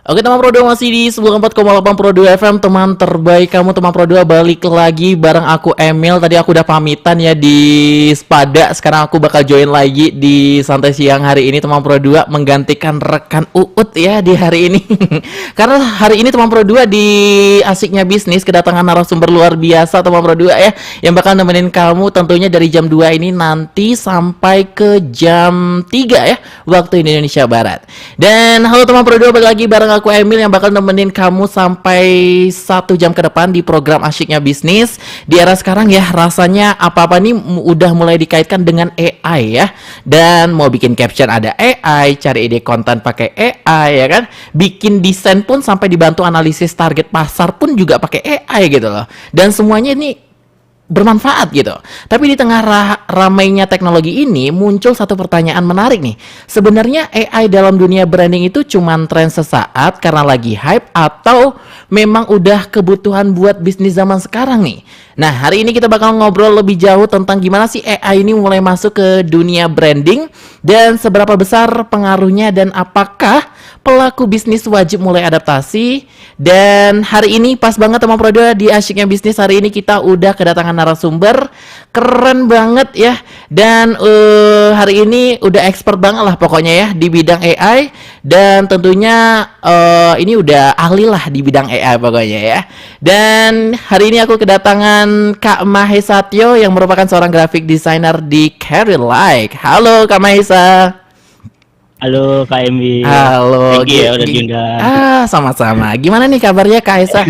Oke teman Pro 2 masih di 94,8 Pro 2 FM. Teman terbaik kamu teman Pro 2 balik lagi bareng aku Emil. Tadi aku udah pamitan ya di Spada. Sekarang aku bakal join lagi di Santai Siang hari ini teman Pro 2, menggantikan rekan Uut ya di hari ini. Karena hari ini teman Pro 2 di Asiknya Bisnis kedatangan narasumber luar biasa teman Pro 2 ya, yang bakal nemenin kamu tentunya dari jam 2 ini nanti sampai ke jam 3 ya waktu Indonesia Barat. Dan halo teman Pro 2, balik lagi bareng aku Emil yang bakal nemenin kamu sampai 1 jam ke depan di program Asyiknya Bisnis. Di era sekarang ya, rasanya apa-apa nih udah mulai dikaitkan dengan AI ya. Dan mau bikin caption ada AI, cari ide konten pakai AI ya kan. Bikin desain pun sampai dibantu analisis target pasar pun juga pakai AI gitu loh. Dan semuanya ini bermanfaat gitu. Tapi di tengah ramainya teknologi ini muncul satu pertanyaan menarik nih. Sebenarnya AI dalam dunia branding itu cuman tren sesaat karena lagi hype atau memang udah kebutuhan buat bisnis zaman sekarang nih? Nah, hari ini kita bakal ngobrol lebih jauh tentang gimana sih AI ini mulai masuk ke dunia branding dan seberapa besar pengaruhnya dan apakah pelaku bisnis wajib mulai adaptasi. Dan hari ini pas banget teman Pro 2 di Asyiknya Bisnis hari ini kita udah kedatangan narasumber keren banget ya. Dan hari ini udah expert banget lah pokoknya ya di bidang AI. Dan tentunya ini udah ahli lah di bidang AI pokoknya ya. Dan hari ini aku kedatangan Kak Mahesatyo yang merupakan seorang graphic designer di Carry Like. Halo Kak Mahesa. Halo Kak Emil. Halo. Thank you ya udah diundang. Sama-sama. Gimana nih kabarnya Kak Esa?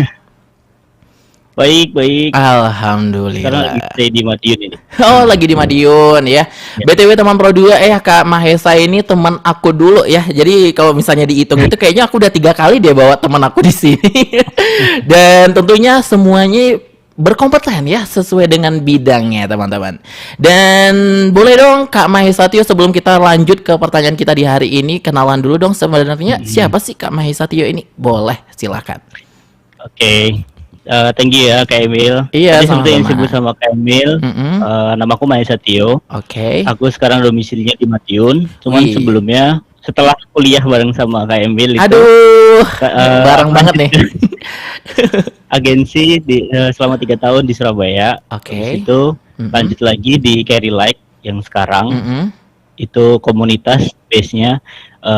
Baik. Sekarang lagi Alhamdulillah. stay di Madiun ini. Oh, lagi di Madiun ya. BTW teman Pro 2 Kak Mahesa ini teman aku dulu ya. Jadi kalau misalnya dihitung itu kayaknya aku udah 3 kali dia bawa teman aku di sini. Dan tentunya semuanya berkompeten ya sesuai dengan bidangnya teman-teman. Dan boleh dong Kak Mahesatyo sebelum kita lanjut ke pertanyaan kita di hari ini, kenalan dulu dong sebenarnya siapa sih Kak Mahesatyo ini? Boleh, silakan. Oke. Thank you ya Kak Emil. Iya, Tadi seperti yang sama-sama. disebut sama Kak Emil, namaku Mahesatyo. Oke. Aku sekarang domisilinya di Madiun. Cuman Wih. sebelumnya setelah kuliah bareng sama Kak Emil itu Aduh, bareng banget nih. agensi selama 3 tahun di Surabaya. Oke. Habis itu lanjut lagi di Carry Like yang sekarang. Mm-mm. Itu komunitas base-nya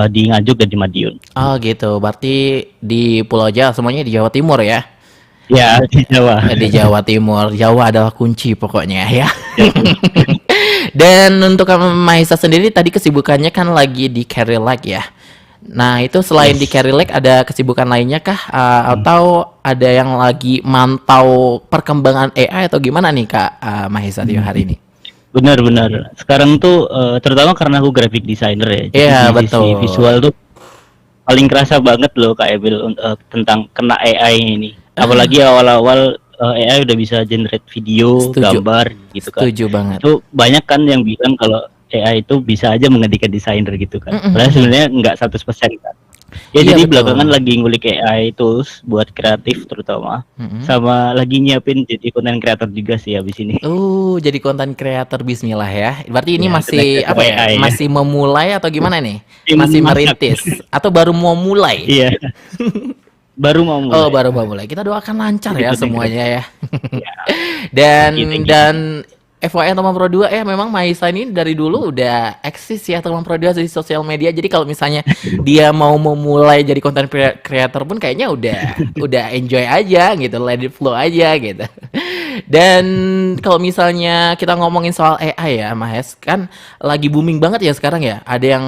di Nganjuk dan di Madiun. Oh gitu, berarti di Pulau Jawa semuanya di Jawa Timur ya? Ya, di Jawa. Di Jawa Timur, Jawa adalah kunci pokoknya ya. Dan untuk Kak Mahesa sendiri tadi kesibukannya kan lagi di Carry Like ya. Nah itu selain di Carry Like ada kesibukan lainnya kah? Atau ada yang lagi mantau perkembangan AI atau gimana nih Kak Mahesa hari ini? Benar. Sekarang tuh terutama karena aku graphic designer ya. Jadi Iya, di sisi betul. visual tuh paling kerasa banget loh Kak Emil tentang kena AI ini. Apalagi awal-awal AI udah bisa generate video, Setuju. gambar gitu kan. Setuju banget. Itu banyak kan yang bilang kalau AI itu bisa aja menggantikan desainer gitu kan. Padahal sebenarnya nggak 100% kan. Ya Iya, jadi betul. belakangan lagi ngulik AI tools buat kreatif terutama. Sama lagi nyiapin jadi content creator juga sih habis ini. Jadi konten creator bismillah ya. Berarti ini Ya, masih content apa ya? creator AI ya. Masih memulai atau gimana nih? Masih Masih masak. merintis atau baru mau mulai? Iya. Baru mau mulai. Oh, baru mau mulai. Kita doakan lancar ya Begitu, semuanya ya. Ya. Dan Thank you. dan FYI teman Pro 2 memang Mahesa ini dari dulu udah eksis ya teman Pro 2 di sosial media. Jadi kalau misalnya dia mau memulai jadi konten creator pun kayaknya udah enjoy aja gitu, let it flow aja gitu. Dan kalau misalnya kita ngomongin soal AI ya Mahes, kan lagi booming banget ya sekarang ya. Ada yang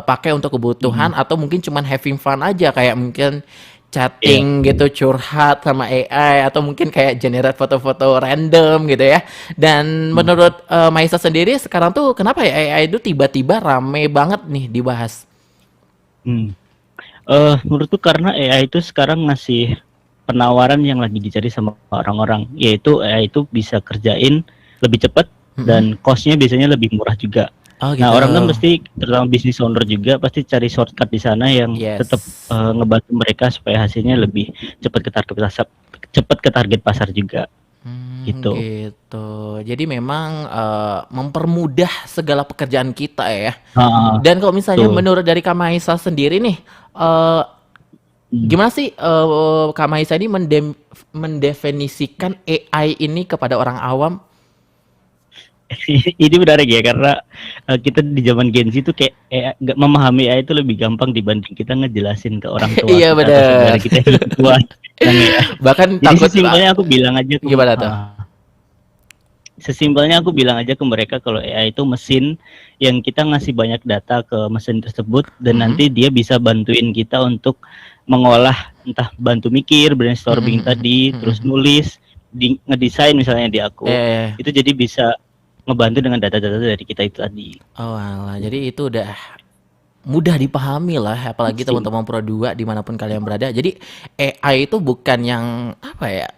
pakai untuk kebutuhan atau mungkin cuman having fun aja, kayak mungkin chatting gitu, curhat sama AI, atau mungkin kayak generate foto-foto random gitu ya. Dan menurut Maisa sendiri sekarang tuh kenapa ya AI itu tiba-tiba rame banget nih dibahas? Menurutku karena AI itu sekarang ngasih penawaran yang lagi dicari sama orang-orang, yaitu AI itu bisa kerjain lebih cepat dan cost-nya biasanya lebih murah juga. Oh gitu. Nah, orang kan pasti terutama bisnis owner juga pasti cari shortcut di sana yang tetap ngebantu mereka supaya hasilnya lebih cepat ke target pasar juga. Gitu. Jadi memang mempermudah segala pekerjaan kita ya. Ah, Dan kalau misalnya betul. menurut dari Kak Maisa sendiri nih, Gimana sih Kak Mahesa ini mendefinisikan AI ini kepada orang awam? Ini menarik ya karena kita di zaman Gen Z itu kayak nggak memahami AI itu lebih gampang dibanding kita ngejelasin ke orang tua Iya kita atau saudara benar. kita yang lebih tua tentang AI. Bahkan Jadi takut sesimpelnya aku bilang aja ke gimana tuh? sesimpelnya aku bilang aja ke mereka kalau AI itu mesin yang kita ngasih banyak data ke mesin tersebut dan nanti dia bisa bantuin kita untuk mengolah, entah bantu mikir, brainstorming tadi, terus nulis, ngedesain misalnya di aku. Eh, Itu jadi bisa ngebantu dengan data-data dari kita itu tadi. oh alah, jadi itu udah mudah dipahami lah, apalagi Mesin. teman-teman Pro 2 dimanapun kalian berada. Jadi AI itu bukan yang apa ya,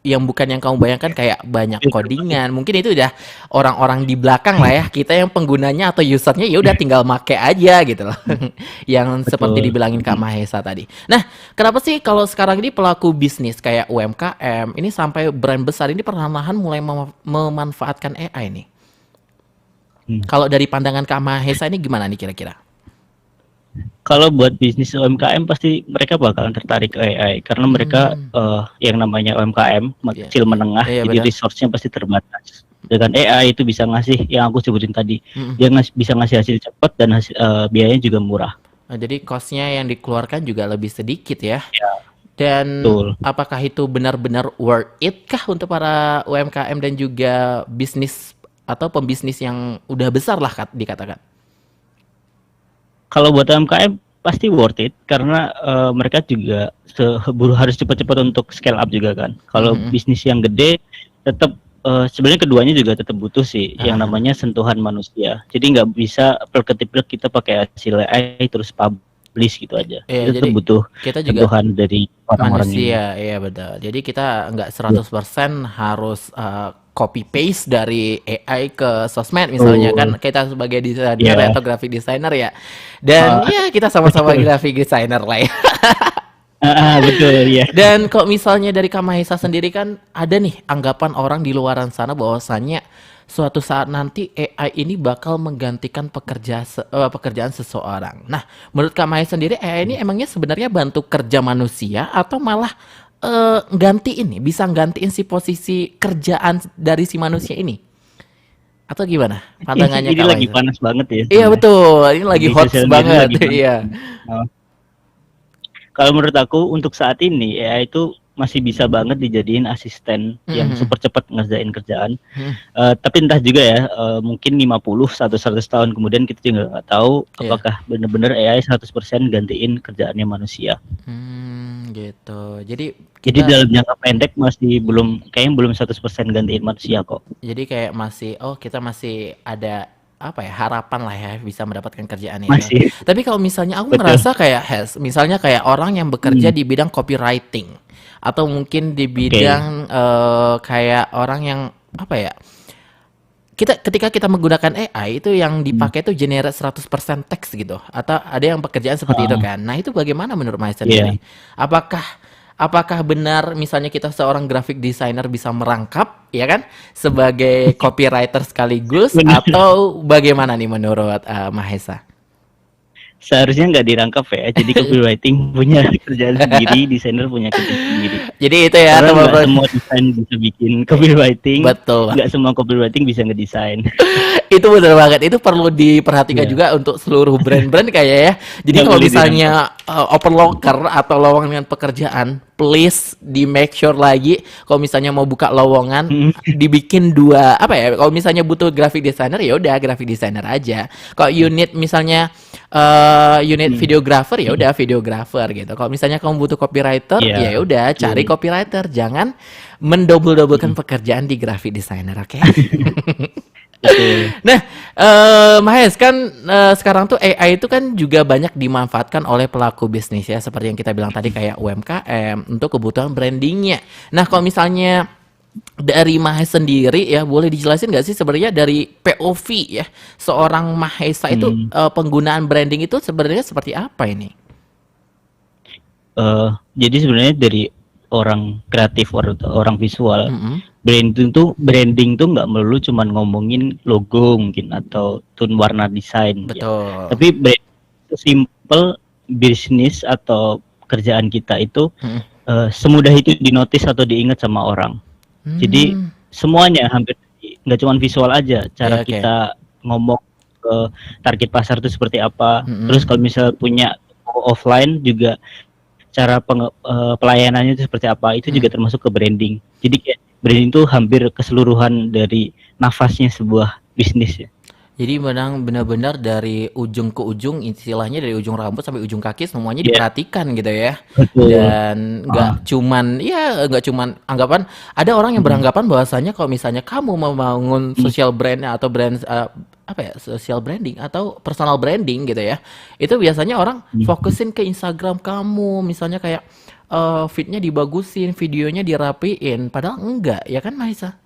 yang bukan yang kamu bayangkan kayak banyak codingan. Mungkin itu udah orang-orang di belakang lah ya. Kita yang penggunanya atau usernya ya udah tinggal make aja gitu loh. Yang seperti Betul. dibilangin Kak Mahesa tadi. Nah, kenapa sih kalau sekarang ini pelaku bisnis kayak UMKM ini sampai brand besar ini perlahan-lahan mulai memanfaatkan AI nih? Hmm. Kalau dari pandangan Kak Mahesa ini gimana nih kira-kira? Kalau buat bisnis UMKM pasti mereka bakalan tertarik ke AI karena mereka yang namanya UMKM Iya, kecil menengah, iya jadi benar. resource-nya pasti terbatas. Dengan AI itu bisa ngasih yang aku sebutin tadi, Mm-mm. dia bisa ngasih hasil cepat dan hasil, biayanya juga murah. Nah, jadi cost-nya yang dikeluarkan juga lebih sedikit ya. Ya, Dan betul. apakah itu benar-benar worth it kah untuk para UMKM dan juga bisnis atau pembisnis yang udah besar lah dikatakan? Kalau buat UMKM pasti worth it karena mereka juga harus cepat-cepat untuk scale up juga kan. Kalau Mhm. bisnis yang gede tetap sebenarnya keduanya juga tetap butuh sih yang Ah, namanya sentuhan manusia. Jadi nggak bisa plek-ketiplek kita pakai hasil AI terus publish gitu aja. iya, Kita jadi tetap butuh kita juga sentuhan dari orang-orang ini. manusia, iya betul. Jadi kita nggak Ya. 100% harus copy paste dari AI ke sosmed misalnya Betul. kan kita sebagai desainer Ya. atau graphic designer ya. Dan Ah, ya kita sama-sama betul. graphic designer lah ya. Betul ya. Dan kok misalnya dari Kak Mahesa sendiri kan ada nih anggapan orang di luaran sana bahwasannya suatu saat nanti AI ini bakal menggantikan pekerjaan seseorang. Nah, menurut Kak Mahesa sendiri AI ini emangnya sebenarnya bantu kerja manusia atau malah gantiin nih, bisa gantiin si posisi kerjaan dari si manusia ini? Atau gimana pandangannya Ini Kak lagi Mahesa? panas banget ya Iya sebenarnya. betul, ini lagi Di hot sosial media banget. lagi panas. Iya. Oh. Kalau menurut aku untuk saat ini AI itu masih bisa banget dijadiin asisten yang Mhm. super cepat ngerjain kerjaan. Mhm. Tapi entah juga ya, mungkin 50 atau 100 tahun kemudian kita juga nggak tahu Iya. apakah benar-benar AI 100% gantiin kerjaannya manusia. Gitu. Jadi Jadi kita dalam jangka pendek masih belum, kayaknya belum 100% gantiin manusia kok. jadi kayak masih kita masih ada apa ya harapan lah ya bisa mendapatkan kerjaan itu. Masih, Tapi kalau misalnya aku betul. ngerasa kayak misalnya kayak orang yang bekerja Hmm, di bidang copywriting atau mungkin di oke. bidang kayak orang yang apa ya ketika kita menggunakan AI itu yang Hmm. dipakai itu generate 100% teks gitu atau ada yang pekerjaan seperti itu Ah, kan. Nah, itu bagaimana menurut Mas iya. sendiri? Apakah apakah benar misalnya kita seorang graphic designer bisa merangkap ya kan sebagai copywriter sekaligus Benar. atau bagaimana nih menurut Mahesa? Seharusnya nggak dirangkap ya. Jadi copywriting punya kerjaan sendiri, desainer punya kerjaan sendiri. Jadi itu ya Karena nggak teman-teman. semua desain bisa bikin copywriting, Betul. nggak semua copywriting bisa ngedesain. Itu bener banget. Itu perlu diperhatikan Iya, juga untuk seluruh brand-brand kayak ya. Jadi nggak kalau boleh dirangkap. misalnya open locker atau lowongan pekerjaan, please di make sure lagi kalau misalnya mau buka lowongan Mm, dibikin dua apa ya? Kalau misalnya butuh graphic designer ya udah graphic designer aja. Kalau unit misalnya unit mm, videographer ya mm. udah videographer gitu. Kalau misalnya kamu butuh copywriter ya Iya, udah cari betul. copywriter. Jangan mendouble-doublekan Mm, pekerjaan di graphic designer, oke? betul. Nah, Mahes kan sekarang tuh AI itu kan juga banyak dimanfaatkan oleh pelaku bisnis ya, seperti yang kita bilang tadi kayak UMKM untuk kebutuhan brandingnya. Nah, kalau misalnya dari Mahes sendiri ya, boleh dijelasin nggak sih sebenarnya dari POV ya, seorang Mahesa itu Hmm. penggunaan branding itu sebenarnya seperti apa ini? Jadi sebenarnya dari orang kreatif atau orang visual, Mm-mm. branding tuh nggak melulu cuman ngomongin logo mungkin atau tone warna desain ya. Betul. Tapi brand itu simple bisnis atau pekerjaan kita itu Hmm. semudah itu dinotis atau diingat sama orang. Jadi Hmm. semuanya hampir, nggak cuma visual aja, Ya, cara oke. kita ngomong ke target pasar itu seperti apa. Terus Hmm. kalau misalnya punya offline juga, cara pelayanannya itu seperti apa, itu Hmm. juga termasuk ke branding. Jadi kayak branding itu hampir keseluruhan dari nafasnya sebuah bisnis ya. Jadi menang benar-benar dari ujung ke ujung, istilahnya dari ujung rambut sampai ujung kaki semuanya Iya, diperhatikan gitu ya. betul. Dan Ah, nggak cuman anggapan, ada orang yang mm, beranggapan bahwasanya kalau misalnya kamu membangun mm, social brand atau brand apa ya, social branding atau personal branding gitu ya. Itu biasanya orang mm. fokusin ke Instagram kamu, misalnya kayak feednya dibagusin, videonya dirapiin, padahal enggak, ya kan Maisa?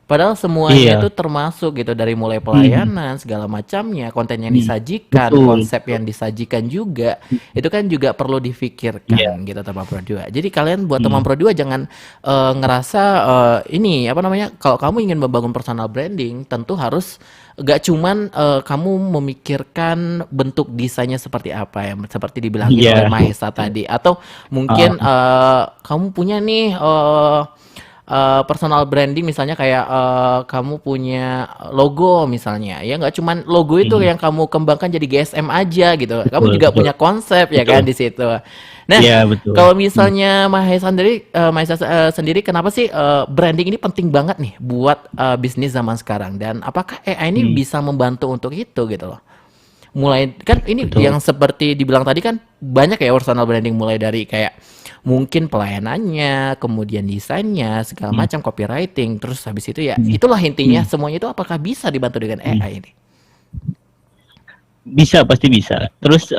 Padahal semuanya Iya. itu termasuk gitu dari mulai Mm, pelayanan segala macamnya, konten yang mm. disajikan, Betul, konsep yang disajikan juga itu kan juga perlu iya. difikirkan gitu teman Pro 2. Jadi kalian buat teman Mm, Pro 2 jangan ngerasa ini apa namanya, kalau kamu ingin membangun personal branding tentu harus gak cuman kamu memikirkan bentuk desainnya seperti apa ya, seperti dibilangin oleh iya. Mahesa tadi, atau mungkin Ah, kamu punya nih personal branding misalnya kayak kamu punya logo misalnya ya, nggak cuman logo itu mm, yang kamu kembangkan jadi GSM aja gitu, kamu betul, juga betul, punya konsep ya kan betul. di situ. Nah, Iya, betul. kalau Mm, misalnya Mahesa sendiri kenapa sih branding ini penting banget nih buat bisnis zaman sekarang, dan apakah AI ini mm, bisa membantu untuk itu gitu loh? Mulai kan ini betul. yang seperti dibilang tadi kan banyak ya personal branding, mulai dari kayak mungkin pelayanannya, kemudian desainnya, segala Mm, macam copywriting, terus habis itu ya mm, itulah intinya mm, semuanya itu apakah bisa dibantu dengan mm. AI ini? Bisa, pasti bisa. Terus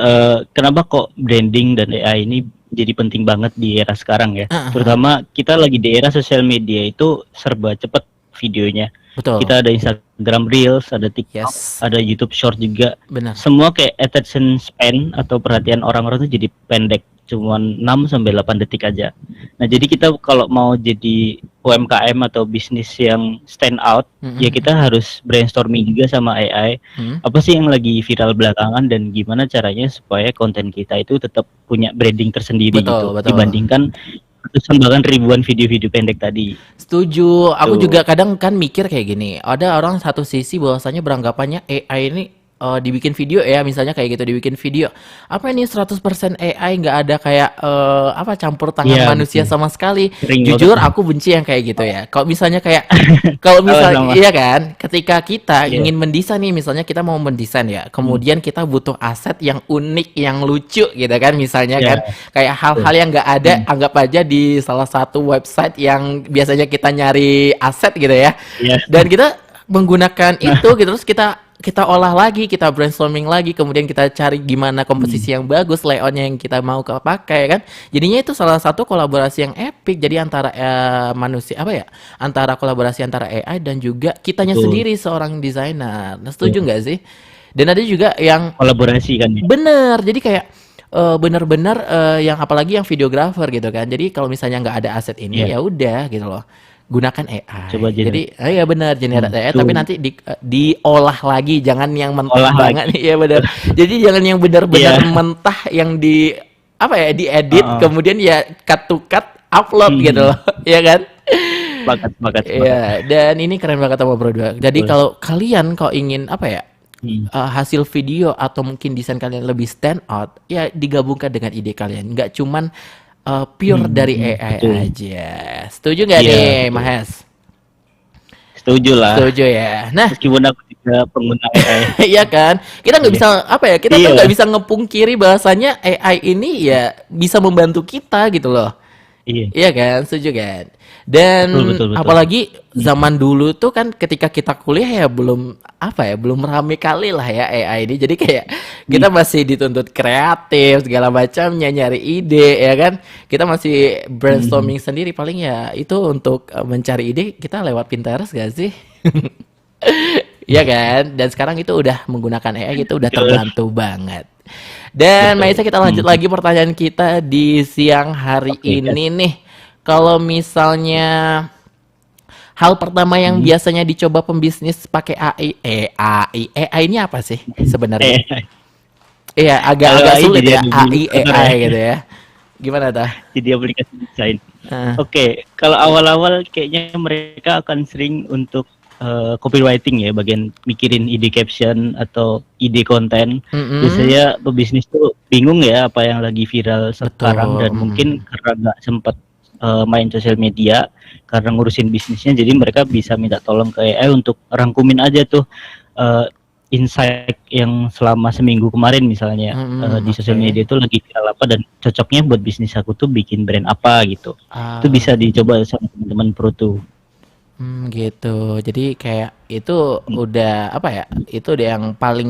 kenapa kok branding dan AI ini jadi penting banget di era sekarang ya? Ah, ah, ah. Terutama kita lagi di era sosial media itu serba cepat videonya. Betul. Kita ada Instagram Reels, ada TikTok, Yes, ada YouTube Short juga. benar. Semua kayak attention span atau perhatian orang-orang tuh jadi pendek, cuman 6 sampai 8 detik aja. Nah, jadi kita kalau mau jadi UMKM atau bisnis yang stand out, ya Mm-mm. kita harus brainstorming juga sama AI, Mm. apa sih yang lagi viral belakangan dan gimana caranya supaya konten kita itu tetap punya branding tersendiri Betul, gitu, betul. dibandingkan ratusan bahkan ribuan video-video pendek tadi. Setuju. Aku juga Tuh. kadang kan mikir kayak gini. Ada orang satu sisi bahwasanya beranggapannya AI ini dibikin video ya, misalnya kayak gitu dibikin video. Apa ini 100% AI, nggak ada kayak apa campur tangan Iya, manusia betul. sama sekali. Sering banget. Jujur aku benci yang kayak gitu ya. Kalau misalnya kayak kalau misal Sama-sama. iya kan, ketika kita Iya. ingin mendesain nih, misalnya kita mau mendesain ya, Hmm. kemudian kita butuh aset yang unik, yang lucu gitu kan, misalnya Iya, kan, kayak hal-hal betul. yang nggak ada, Hmm. anggap aja di salah satu website yang biasanya kita nyari aset gitu ya, Iya. dan kita menggunakan itu gitu, terus kita olah lagi, kita brainstorming lagi, kemudian kita cari gimana Hmm. komposisi yang bagus, layoutnya yang kita mau pakai kan. Jadinya itu salah satu kolaborasi yang epic. Jadi antara manusia apa ya? Antara kolaborasi antara AI dan juga kitanya Betul. sendiri seorang desainer. Nah, setuju Betul. nggak sih? Dan ada juga yang Kolaborasi kan ya. bener, jadi kayak bener-bener yang apalagi yang videographer gitu kan. Jadi kalau misalnya nggak ada aset ini Iya. ya udah gitu loh. Gunakan Coba AI. Jadi jadi. ya benar generate AI, tapi Tuh. nanti diolah lagi, jangan yang mentah Olah banget. lagi. Iya benar. Jadi jangan yang benar-benar Iya. mentah yang di apa ya, diedit Heeh. kemudian ya cut to cut upload gitu Hmm. loh. Iya kan? Sepakat, sepakat, sepakat. Iya, dan ini keren banget sama Bro 2. Jadi Betul. kalau kalian kok ingin apa ya, Hmm. hasil video atau mungkin desain kalian lebih stand out, ya digabungkan dengan ide kalian. Nggak cuman pure dari AI Betul. aja. Setuju nggak Iya, nih, betul. Mahes? Setuju lah. Setuju ya. Nah, Meskipun aku juga pengguna AI. iya kan? Kita nggak Iya. bisa apa ya? Kita tuh Iya. nggak bisa ngepungkiri bahasanya AI ini ya bisa membantu kita gitu loh. Iya. Iya kan? Setuju kan? Dan Betul, betul, betul. apalagi zaman dulu tuh kan ketika kita kuliah ya belum apa ya, belum rame kali lah ya AI ini. Jadi kayak kita masih dituntut kreatif segala macamnya, nyari ide ya kan. Kita masih brainstorming sendiri, paling ya itu untuk mencari ide kita lewat Pinterest gak sih? Iya kan? Dan sekarang itu udah menggunakan AI, itu udah Betul. terbantu banget. Dan Betul. Maisa, kita lanjut lagi pertanyaan kita di siang hari Oke, kan. ini nih. Kalau misalnya hal pertama yang biasanya dicoba pembisnis pakai AI, AI ini apa sih sebenarnya? AI. Iya, Kalau agak AI sulit jadi ya, AI administrator AI ya. gitu ya. Gimana tuh? Jadi aplikasi desain. Heeh. Oke, kalau awal-awal kayaknya mereka akan sering untuk copywriting ya, bagian mikirin ide caption atau ide konten. Mm-mm. Biasanya pebisnis tuh bingung ya apa yang lagi viral sekarang Betul. dan mungkin karena nggak sempat main sosial media karena ngurusin bisnisnya, jadi mereka bisa minta tolong ke AI untuk rangkumin aja tuh eh, insight yang selama seminggu kemarin misalnya di Oke. sosial media itu lagi viral apa dan cocoknya buat bisnis aku tuh bikin brand apa gitu. Itu Ah, bisa dicoba sama teman-teman pro tuh. gitu. Jadi kayak itu udah apa ya? Itu udah yang paling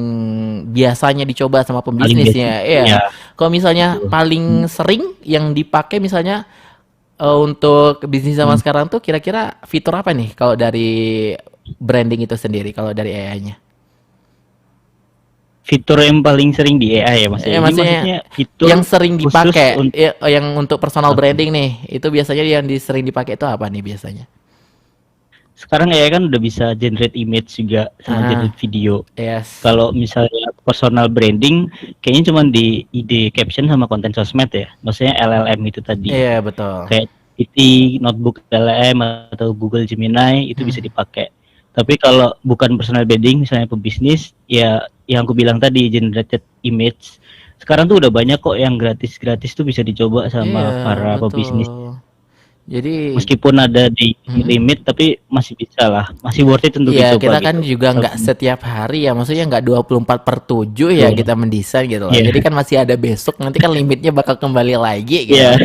biasanya dicoba sama Paling basic. pembisnisnya. Iya. Ya, Kalau misalnya betul. paling sering yang dipakai misalnya untuk bisnis zaman Hmm. sekarang tuh kira-kira fitur apa nih kalau dari branding itu sendiri kalau dari AI-nya? Fitur yang paling sering di AI ya Mas ya. Ini Maksudnya maksudnya yang fitur sering khusus dipakai, untuk ya, yang untuk personal branding nih, itu biasanya yang sering dipakai itu apa nih biasanya? sekarang AI kan udah bisa generate image juga sama Ah, generate video. yes. Kalau misalnya personal branding, kayaknya cuma di ide caption sama konten sosmed ya. Maksudnya LLM itu tadi. Iya betul. Kayak PT, Notebook LLM atau Google Gemini itu bisa Hmm. dipakai. Tapi kalau bukan personal branding, misalnya pebisnis, ya yang aku bilang tadi generated image. Sekarang tuh udah banyak kok yang gratis-gratis tuh bisa dicoba Iya sama para pebisnis. betul. Jadi, Meskipun ada di mm-mm. limit, tapi masih bisa lah, masih worth it untuk Iya dicoba kita kan gitu. juga nggak setiap hari ya, maksudnya nggak 24/7 ya Betul. kita mendesain gitu loh. Iya, Jadi kan masih ada besok, nanti kan limitnya bakal kembali lagi gitu. iya.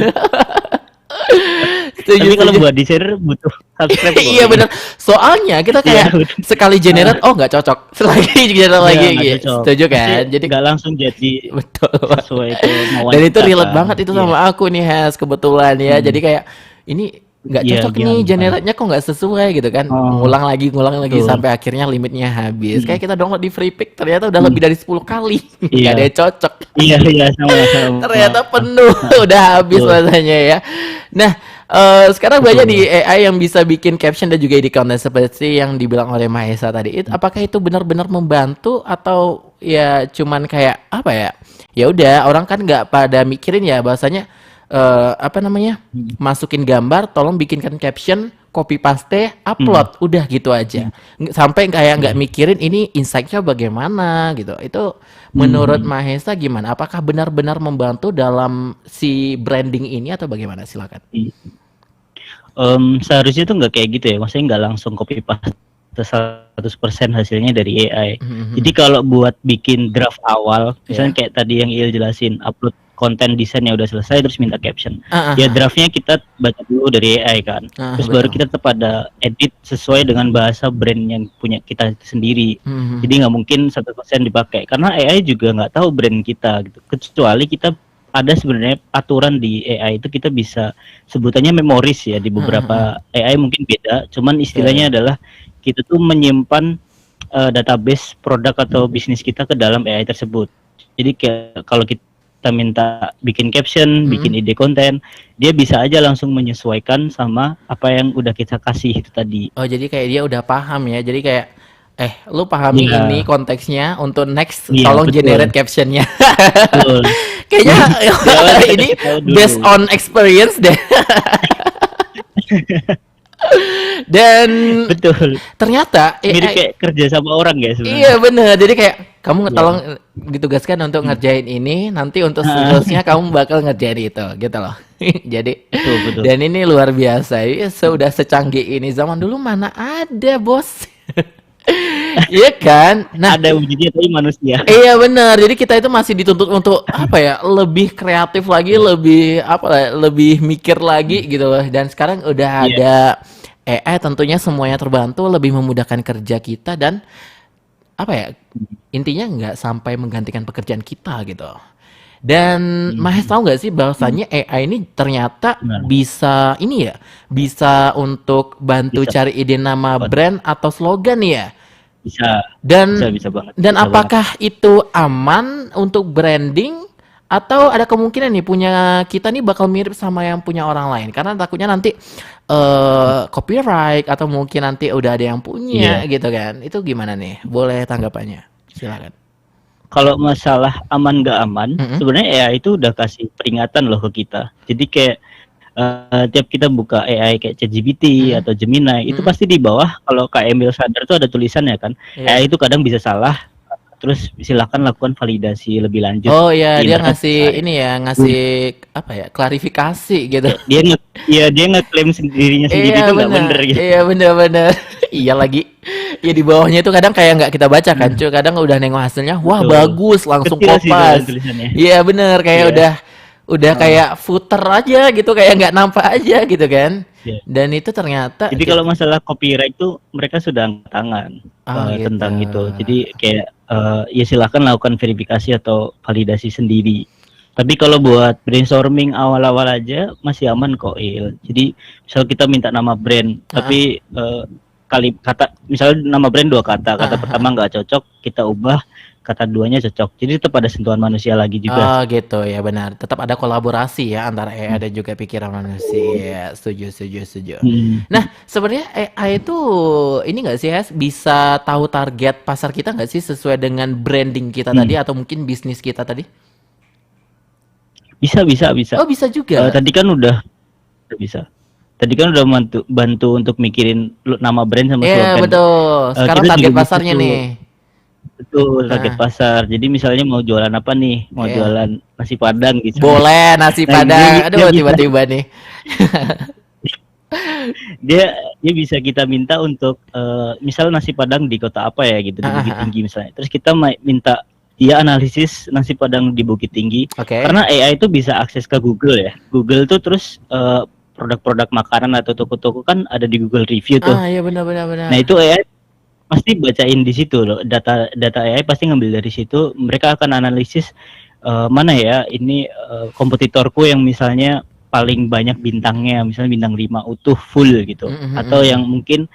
Setuju, Tapi kalau setuju. buat desainer butuh subscribe kok Iya kayaknya. bener. Soalnya kita Iya, kayak betul. sekali Ah, generate, oh nggak cocok. Lagi generate iya lagi, nggak gitu. cocok. Setuju Pasti kan? Jadi nggak langsung jadi betul sesuai banget. kemauan Dan itu kita relate kan. banget itu Iya. sama aku nih, Has, kebetulan ya. Jadi Hmm. kayak ini nggak Iya, cocok nih, gimana gimana? generate-nya kok nggak sesuai gitu kan. Oh, Ngulang lagi betul. sampai akhirnya limitnya habis. Hmm. Kayak kita download di free pick ternyata udah Hmm. lebih dari 10 kali. Nggak Iya, ada yang cocok. iya, iya, sama sama. Ternyata penuh, Heeh, udah habis betul, rasanya ya. Nah, sekarang banyak di betul. AI yang bisa bikin caption dan juga edit content seperti yang dibilang oleh Mahesa tadi. Apakah itu benar-benar membantu atau ya cuman kayak apa ya? Ya udah, orang kan nggak pada mikirin ya bahasanya apa namanya? Hmm. Masukin gambar, tolong bikinkan caption, copy paste, Hmm. upload, udah gitu aja. Hmm. Sampai kayak nggak Iya. mikirin ini insight-nya bagaimana gitu. Itu menurut Hmm. Mahesa gimana? Apakah benar-benar membantu dalam si branding ini atau bagaimana? Silakan. Seharusnya tuh nggak kayak gitu ya, maksudnya nggak langsung copy paste 100% hasilnya dari AI. Jadi kalau buat bikin draft awal, misalnya Ya. kayak tadi yang Il jelasin, upload konten desain yang udah selesai terus minta caption. Ah, Ya ah, ah. draftnya kita baca dulu dari AI kan, Ah, terus baru betul. kita tetap ada edit sesuai dengan bahasa brand yang punya kita sendiri. Mhm. Jadi nggak mungkin 100% dipakai, karena AI juga nggak tahu brand kita gitu. Kecuali kita ada sebenarnya aturan di AI itu kita bisa sebutannya memoris ya, di Ah, ah, ah. beberapa AI mungkin beda, cuman Ya, ya. istilahnya adalah kita tuh menyimpan database produk atau bisnis kita ke dalam AI tersebut. Jadi kayak kalau kita minta bikin caption, bikin Mhm. ide konten, dia bisa aja langsung menyesuaikan sama apa yang udah kita kasih itu tadi. Oh, jadi kayak dia udah paham ya. Jadi kayak lu pahami ini Iya, konteksnya untuk next iya tolong betul, generate captionnya. betul. Kayaknya Dia kan udah ini tahu based dulu. on experience deh. Dan Betul. ternyata Mirip AI kayak kerja sama orang ya iya sebenarnya. bener. Jadi kayak kamu Iya. tolong ditugaskan untuk Hmm. ngerjain ini, nanti untuk Ah, seterusnya kamu bakal ngerjain itu, gitu loh. Jadi betul betul. dan ini luar biasa. Ya, sudah secanggih ini zaman dulu mana ada, Bos. Iya kan? Nah, Ada wujudnya tapi manusia. iya benar. Jadi kita itu masih dituntut untuk apa ya? Lebih kreatif lagi, lebih apa ya, lebih mikir lagi gitu loh. Dan sekarang udah Iya. ada AI tentunya semuanya terbantu, lebih memudahkan kerja kita dan apa ya? Intinya nggak sampai menggantikan pekerjaan kita gitu. Dan Mahes Hmm. tahu nggak sih bahwasannya AI ini ternyata Gimana? bisa ini ya, bisa untuk bantu Bisa. cari ide nama Apa? brand atau slogan ya. Bisa Dan bisa banget. dan Bisa banget. apakah itu aman untuk branding atau ada kemungkinan nih punya kita nih bakal mirip sama yang punya orang lain? Karena takutnya nanti copyright atau mungkin nanti udah ada yang punya Iya. gitu kan. Itu gimana nih? Boleh tanggapannya? Silakan. kalau masalah aman nggak aman, Mm-mm. sebenarnya AI itu udah kasih peringatan loh ke kita. Jadi kayak tiap kita buka AI kayak ChatGPT Mm-mm. atau Gemini, itu Mm-mm. pasti di bawah kalau Kak Emil sadar tuh ada tulisannya kan. Iya. AI itu kadang bisa salah, terus silakan lakukan validasi lebih lanjut Oh iya, di dia internet ngasih misalnya. ini ya, ngasih apa ya, klarifikasi gitu. Dia dia ngeklaim dirinya sendiri Iya itu nggak benar, bener gitu. iya benar-benar. Iya lagi. Ya di bawahnya itu kadang kayak nggak kita baca kan, cuy. Kadang udah nengok hasilnya, wah Betul. bagus, langsung Kecil sih soalnya kopas. tulisannya. Iya bener, kayak Iya. udah kayak footer aja gitu, kayak nggak nampak aja gitu kan. Iya. Dan itu ternyata Jadi kalau masalah copyright itu mereka sudah angkat tangan oh gitu. tentang itu. Jadi kayak ya silakan lakukan verifikasi atau validasi sendiri. Tapi kalau buat brainstorming awal-awal aja masih aman kok, Il. Jadi misal kita minta nama brand, tapi kali kata misalnya nama brand 2 kata, kata pertama nggak cocok, kita ubah kata duanya cocok. Jadi tetap ada sentuhan manusia lagi juga. Oh gitu ya benar. Tetap ada kolaborasi ya antara AI dan juga pikiran manusia. Setuju, setuju, setuju. Nah, sebenarnya AI itu ini nggak sih, Has, bisa tahu target pasar kita nggak sih sesuai dengan branding kita tadi atau mungkin bisnis kita tadi? Bisa. Oh, bisa juga. Tadi kan udah bisa. Tadi kan udah bantu untuk mikirin nama brand sama Iya, slogan. betul. Sekarang Kita target juga bisa pasarnya tuh. nih. Betul, target pasar. Jadi misalnya mau jualan apa nih? Mau Iya. jualan nasi padang gitu. Boleh nasi Nah, padang. dia Aduh, bisa. tiba-tiba nih. dia bisa kita minta untuk misal nasi padang di kota apa ya gitu, di Bukit Tinggi misalnya. Terus kita minta dia analisis nasi padang di Bukit Tinggi. Oke. Karena AI itu bisa akses ke Google ya. Google tuh terus produk-produk makanan atau toko-toko kan ada di Google Review tuh. Ah, iya benar. Nah, itu AI pasti bacain di situ loh. Data AI pasti ngambil dari situ. Mereka akan analisis mana ya ini kompetitorku yang misalnya paling banyak bintangnya, misalnya bintang 5 utuh full gitu. Atau yang mungkin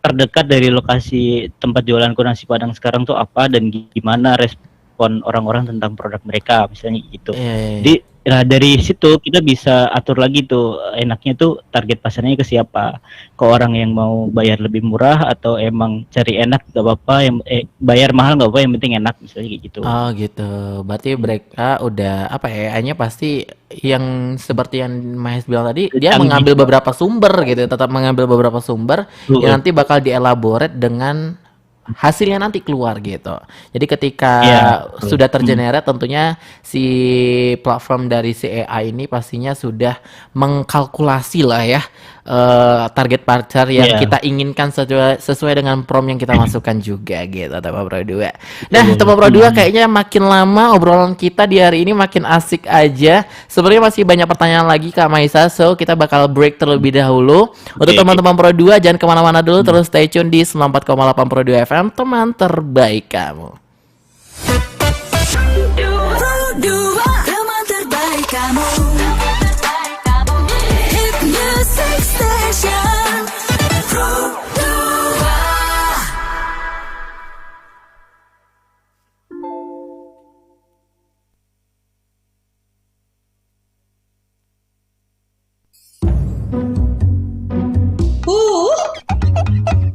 terdekat dari lokasi tempat jualanku nasi padang sekarang tuh apa dan gimana respon orang-orang tentang produk mereka misalnya gitu. Jadi dari situ kita bisa atur lagi tuh enaknya tuh target pasarnya ke siapa, ke orang yang mau bayar lebih murah atau emang cari enak gak apa-apa, yang bayar mahal gak apa-apa yang penting enak misalnya kayak gitu. Oh gitu, berarti mereka udah apa ya, AI-nya pasti yang seperti yang Mahes bilang tadi, dia mengambil beberapa sumber gitu, tetap mengambil beberapa sumber yang nanti bakal dielaborate dengan hasilnya nanti keluar gitu. Jadi ketika sudah tergenerate tentunya si platform dari si AI ini pastinya sudah mengkalkulasi lah ya target pasar yang kita inginkan sesuai dengan prompt yang kita masukkan juga gitu, Teman Pro 2. Nah, Teman Pro 2 kayaknya makin lama obrolan kita di hari ini makin asik aja. Sebenarnya masih banyak pertanyaan lagi Kak Maisa, so kita bakal break terlebih dahulu. Untuk teman-teman Pro 2 jangan kemana-mana dulu, terus stay tune di 94,8 Pro 2 FM, teman terbaik kamu. Pro 2, teman terbaik kamu. Hit Music Station Pro 2.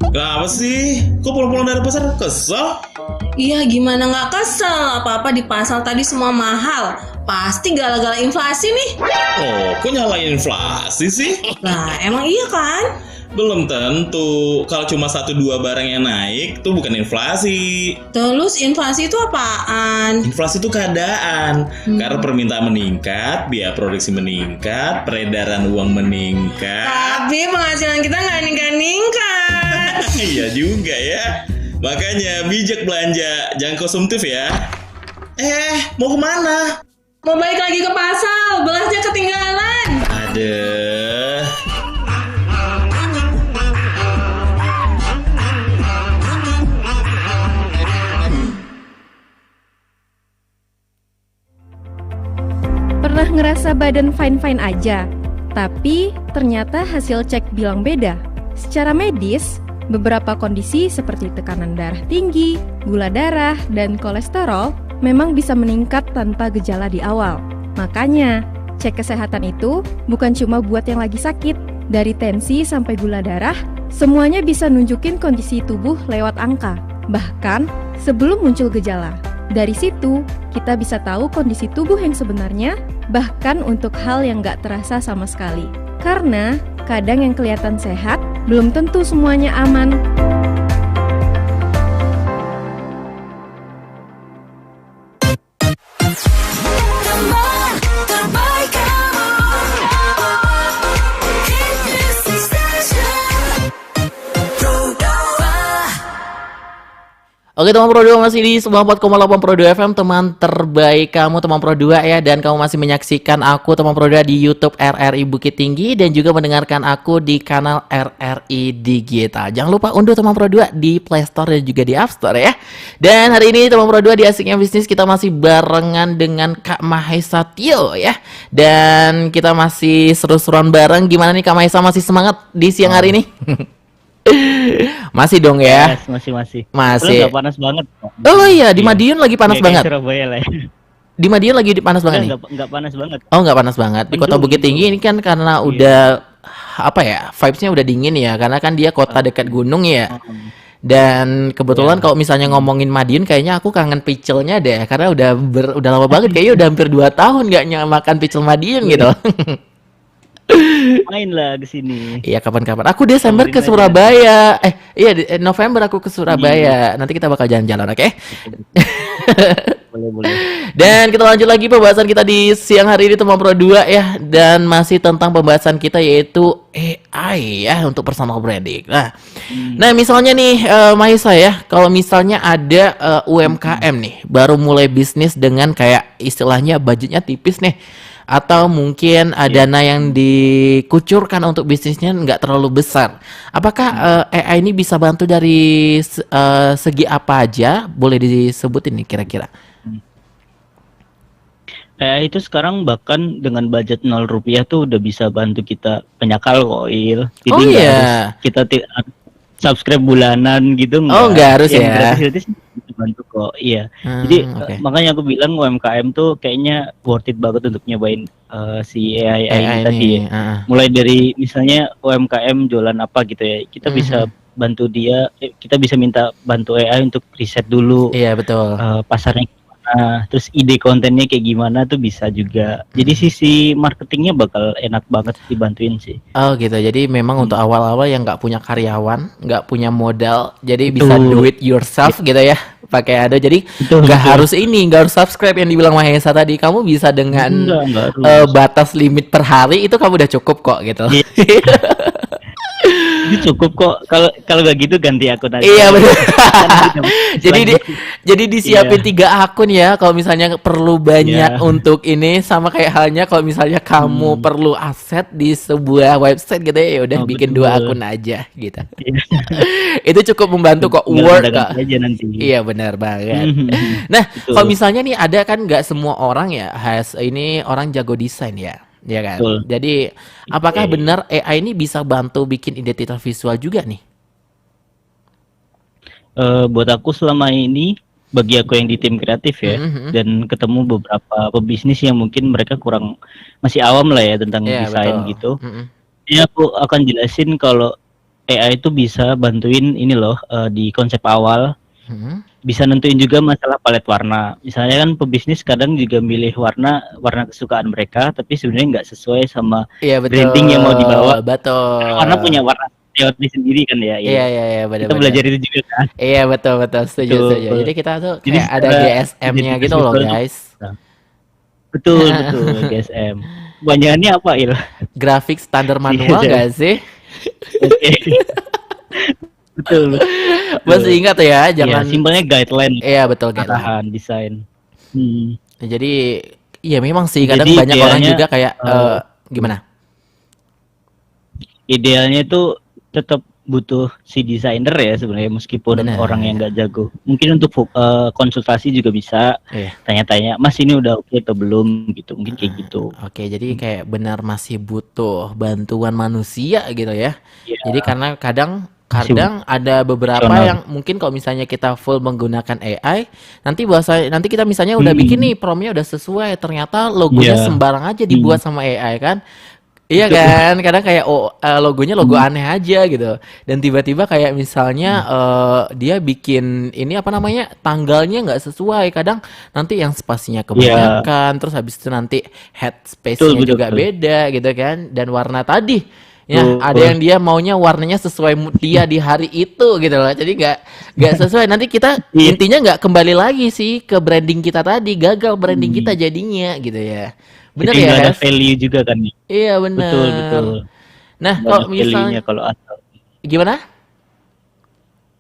Kenapa sih? Kok pulang-pulang dari pasar kesel? Iya, gimana nggak kesel? Apa-apa di pasar tadi semua mahal. Pasti gara-gara inflasi nih. Oh, kok nyalain inflasi sih? Lah, emang iya kan? Belum tentu. Kalau cuma 1-2 barang yang naik, itu bukan inflasi. Terus inflasi itu apaan? Inflasi itu keadaan. Karena permintaan meningkat, biaya produksi meningkat, peredaran uang meningkat. Tapi penghasilan kita nggak ningkat-ningkat. Iya juga ya. Makanya bijak belanja, jangan konsumtif ya. Mau kemana? Mau balik lagi ke pasar, berasnya ketinggalan. Aduh. Pernah ngerasa badan fine-fine aja, tapi ternyata hasil cek bilang beda. Secara medis, beberapa kondisi seperti tekanan darah tinggi, gula darah, dan kolesterol memang bisa meningkat tanpa gejala di awal. Makanya, cek kesehatan itu bukan cuma buat yang lagi sakit. Dari tensi sampai gula darah, semuanya bisa nunjukin kondisi tubuh lewat angka, bahkan sebelum muncul gejala. Dari situ, kita bisa tahu kondisi tubuh yang sebenarnya, bahkan untuk hal yang nggak terasa sama sekali. Karena kadang yang kelihatan sehat, belum tentu semuanya aman. Teman terbaik kamu. Hit Music Station. Pro 2. Oke teman Pro 2, masih di 94,8 Pro 2 FM, teman terbaik kamu teman Pro 2 ya. Dan kamu masih menyaksikan aku teman Pro 2 di YouTube RRI Bukit Tinggi, dan juga mendengarkan aku di kanal RRI Digital. Jangan lupa unduh teman Pro 2 di Play Store dan juga di App Store ya. Dan hari ini teman Pro 2 di Asiknya Bisnis kita masih barengan dengan Kak Mahesa Tio ya. Dan kita masih seru-seruan bareng. Gimana nih Kak Mahesa, masih semangat di siang hari ini? Masih dong ya? Yes, masih. Masih. Nggak panas banget kok. Oh iya, di Madiun lagi panas Kayak banget. Surabaya lah ya. Di Madiun lagi panas banget nih. Nggak panas banget. Oh, nggak panas banget. Di Kota Mendung, Bukit Tinggi ini kan karena udah apa ya? Vibes-nya udah dingin ya, karena kan dia kota dekat gunung ya. Dan kebetulan kalau misalnya ngomongin Madiun, kayaknya aku kangen picelnya deh, karena udah lama banget, kayaknya udah hampir 2 tahun nggak makan picel Madiun gitu. Main lah ke sini. Iya, kapan-kapan. Aku Desember ke Samperin aja. Surabaya. November aku ke Surabaya. Nanti kita bakal jalan-jalan, oke? Boleh. Dan kita lanjut lagi pembahasan kita di siang hari ini teman Pro 2 ya. Dan masih tentang pembahasan kita yaitu AI ya untuk personal branding. Nah misalnya nih Mahesa ya, kalau misalnya ada UMKM nih baru mulai bisnis dengan kayak istilahnya budgetnya tipis nih, atau mungkin dana yang dikucurkan untuk bisnisnya nggak terlalu besar. Apakah AI ini bisa bantu dari segi apa aja? Boleh disebutin nih kira-kira? Itu sekarang bahkan dengan budget 0 rupiah tuh udah bisa bantu kita penyakal kok, Il. Jadi Oh, nggak iya. harus kita subscribe bulanan gitu nggak. Oh, nggak harus Yang ya. gratis-gratis bisa bantu kok, iya. Jadi Oke. makanya aku bilang UMKM tuh kayaknya worth it banget untuk nyobain si AI AI tadi ini, ya. Mulai dari misalnya UMKM jualan apa gitu ya, kita bisa bantu dia, kita bisa minta bantu AI untuk riset dulu Iya betul. pasarnya gimana, terus ide kontennya kayak gimana tuh bisa juga. Jadi sisi marketingnya bakal enak banget dibantuin sih. Oh gitu. Jadi memang untuk awal-awal yang nggak punya karyawan, nggak punya modal, jadi bisa Betul. do it yourself gitu ya. Pakai ada. Jadi Betul, nggak betul. harus nggak harus subscribe yang dibilang Mahesa tadi. Kamu bisa dengan Enggak harus. batas limit per hari itu kamu udah cukup kok gitu. Iya. Ini cukup kok. Kalau nggak gitu ganti akun aja. Iya betul. Kan Jadi disiapin 3 akun ya kalau misalnya perlu banyak Iya. untuk ini, sama kayak halnya kalau misalnya kamu perlu aset di sebuah website gitu ya udah Oh, bikin betul. 2 akun aja gitu. Iya. Itu cukup membantu kok, Tinggal work ganti kok. aja nanti. Iya benar banget. Mhm. Nah, Betul. kalau misalnya nih ada kan nggak semua orang ya ini orang jago desain ya. Ya kan. Betul. Jadi apakah Oke. benar AI ini bisa bantu bikin identitas visual juga nih? Buat aku selama ini, bagi aku yang di tim kreatif ya, Mhm. dan ketemu beberapa pebisnis yang mungkin mereka masih awam lah ya tentang Iya, desain betul. gitu. Mhm. Jadi aku akan jelasin kalau AI itu bisa bantuin ini loh, di konsep awal, Mhm. bisa nentuin juga masalah palet warna. Misalnya kan pebisnis kadang juga milih warna kesukaan mereka, tapi sebenarnya nggak sesuai sama Iya betul. branding yang mau dibawa. Betul. Warna punya warna teori sendiri kan ya. Iya benar. Kita belajar itu juga kan. Iya betul setuju. Betul. Jadi kita tuh Jadi kayak ada secara GSM-nya identitas gitu loh visual tuh- guys. Betul GSM. Kebanyakannya apa Il? Grafik standar manual Iya. gak sih? Oke. Betul. Masih ingat ya, jangan. Ya, simpelnya guideline Iya betul guys. arahan desain. Jadi iya memang sih kadang Jadi banyak orang idealnya, juga kayak gimana? Idealnya itu tetap butuh si desainer ya sebenarnya, meskipun Benar. orang yang nggak jago. Mungkin untuk konsultasi juga bisa Iya. tanya-tanya, Mas ini udah oke atau belum gitu. Mungkin kayak gitu. Oke, jadi kayak benar masih butuh bantuan manusia gitu ya. Iya. Jadi karena kadang Masih ada beberapa profesional. yang mungkin kalau misalnya kita full menggunakan AI, nanti kita misalnya udah bikin nih promnya udah sesuai, ternyata logonya Iya. sembarang aja dibuat sama AI kan. Iya kan, kadang kayak logonya logo aneh aja gitu. Dan tiba-tiba kayak misalnya dia bikin ini apa namanya tanggalnya nggak sesuai. Kadang nanti yang spasinya Iya, kebanyakan, terus habis itu nanti head betul space-nya betul juga betul. beda gitu kan. Dan warna tadi, ya ada Betul. yang dia maunya warnanya sesuai dia di hari itu gitu loh. Jadi nggak sesuai. Nanti kita Iya, intinya nggak kembali lagi sih ke branding kita tadi, gagal branding kita hmm. jadinya gitu ya. Bener Jadi ya, nggak ada Hes? value juga kan nih. Iya Betul bener. betul. Nah, Nggak ada kalau value-nya misalnya kalau asal. gimana?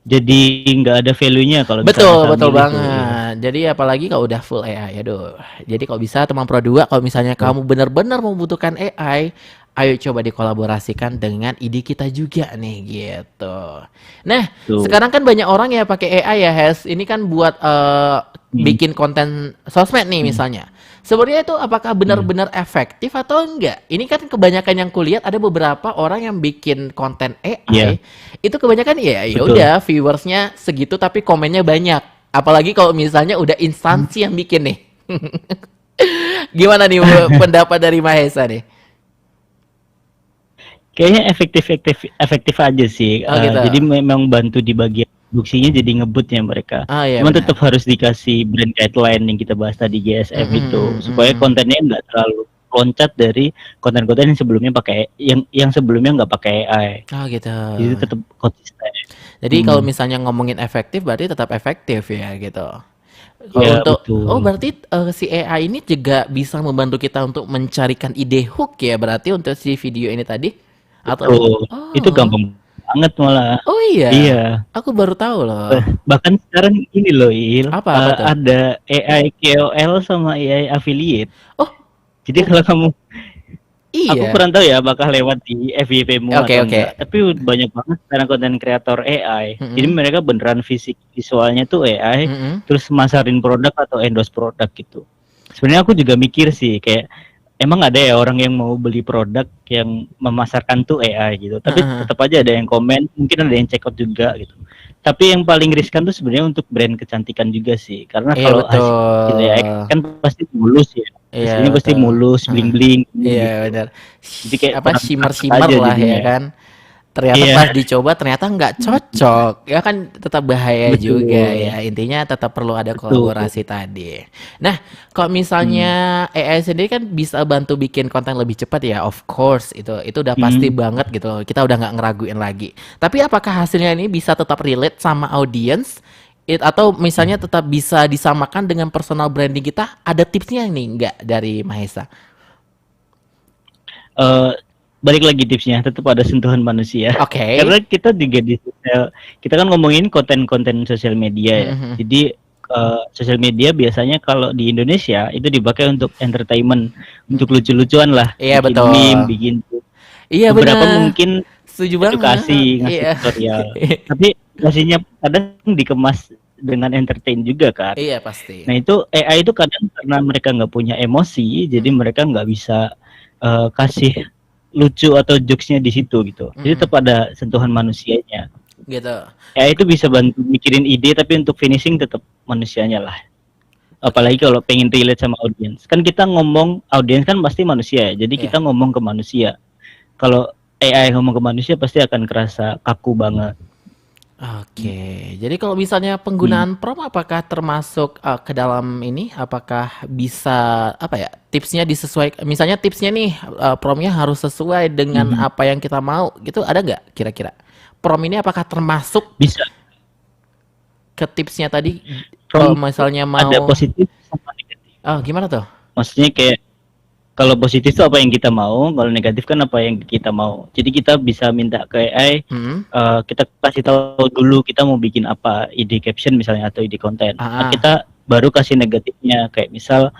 Jadi nggak ada value-nya kalau misalnya Betul, asal betul milih tuh. Iya. banget. Jadi apalagi kalau udah full AI, aduh. Jadi kalau bisa teman Pro 2, kalau misalnya Betul. kamu benar-benar membutuhkan AI, ayo coba dikolaborasikan dengan ide kita juga nih gitu. Nah, Tuh. sekarang kan banyak orang ya pakai AI ya, Hes. Ini kan buat Hmm. bikin konten sosmed nih Hmm. misalnya. Sebenarnya itu apakah Hmm. benar-benar efektif atau enggak? Ini kan kebanyakan yang kulihat ada beberapa orang yang bikin konten Iya, AI itu kebanyakan ya betul. udah viewersnya segitu tapi komennya banyak. Apalagi kalau misalnya udah instansi yang bikin nih. Gimana nih pendapat dari Mahesa nih? Kayaknya efektif aja sih. Oh gitu. Jadi memang bantu di bagian produksinya jadi ngebutnya mereka. Oh iya Cuman benar. tetap harus dikasih brand guideline yang kita bahas tadi GSM itu supaya kontennya nggak terlalu loncat dari konten-konten yang sebelumnya pakai yang sebelumnya nggak pakai AI. Oh gitu. Jadi tetap konsisten. Jadi kalau Hmm. misalnya ngomongin efektif berarti tetap efektif ya gitu. Kalau Iya untuk betul. berarti si AI ini juga bisa membantu kita untuk mencarikan ide hook ya berarti untuk si video ini tadi atau Betul. Itu oh gampang banget malah. oh iya Iya. aku baru tahu loh Bahkan sekarang ini loh Il, apa tuh ada AI KOL sama AI affiliate. oh Jadi kalau kamu, aku iya kurang tahu ya apakah lewat di FYP-mu oke atau oke enggak. Tapi banyak banget sekarang konten kreator AI. Jadi Mm-mm. mereka beneran visualnya tuh AI, Mm-mm. terus masarin produk atau endorse produk gitu. Sebenarnya aku juga mikir sih kayak emang ada ya orang yang mau beli produk yang memasarkan tuh AI gitu. Tapi Heeh. tetap aja ada yang komen, mungkin ada yang check out juga gitu. Tapi yang paling riskan tuh sebenarnya untuk brand kecantikan juga sih. Karena Iya kalau hasil AI betul kan pasti mulus ya. iya Hasilnya pasti betul mulus, Heeh. bling-bling Iya gitu. benar. Jadi kayak Apa kurang shimmer cocok shimmer aja lah ya jadinya. kan. Ternyata Iya, pas dicoba ternyata nggak cocok. Ya kan tetap bahaya juga betul. ya. Intinya tetap perlu ada Betul. kolaborasi tadi. Nah, kalau Hmm. misalnya AI sendiri kan bisa bantu bikin konten lebih cepat ya. Of course, itu udah pasti Hmm. banget gitu. Kita udah nggak ngeraguin lagi. Tapi apakah hasilnya ini bisa tetap relate sama audience? Atau misalnya tetap bisa disamakan dengan personal branding kita? Ada tipsnya nih nggak dari Mahesa? Eh, Balik lagi tipsnya, tetap ada sentuhan manusia. Oke. Karena kita juga kita kan ngomongin konten-konten sosial media ya. Mhm. Jadi sosial media biasanya kalau di Indonesia itu dipakai untuk entertainment, untuk lucu-lucuan lah, Iya bikin betul. meme, bikin Iya beberapa benar. mungkin Setuju banget. edukasi, ngasih Iya. tutorial. Tapi edukasinya kadang dikemas dengan entertain juga kan. Iya pasti. Nah itu AI itu kadang karena mereka nggak punya emosi, jadi mereka nggak bisa kasih lucu atau jokesnya di situ gitu. Jadi tetap ada sentuhan manusianya. Gitu. AI itu bisa bantu mikirin ide, tapi untuk finishing tetap manusianya lah. Apalagi kalau pengen relate sama audiens. Kan kita ngomong audiens kan pasti manusia ya. Jadi Iya. kita ngomong ke manusia. Kalau AI ngomong ke manusia pasti akan kerasa kaku banget. Oke, jadi kalau misalnya penggunaan prompt apakah termasuk ke dalam ini? Apakah bisa apa ya? Tipsnya disesuaikan? Misalnya tipsnya nih promptnya harus sesuai dengan apa yang kita mau, gitu ada nggak kira-kira? Prompt ini apakah termasuk Bisa. ke tipsnya tadi? Kalau Prompt misalnya ada mau, positif sama negatif. gimana tuh? Maksudnya kayak kalau positif itu apa yang kita mau, kalau negatif kan apa yang kita mau. Jadi kita bisa minta ke AI, Hmm? kita kasih tahu dulu kita mau bikin apa, ide caption misalnya atau ide konten. Ah. Nah, kita baru kasih negatifnya, kayak misal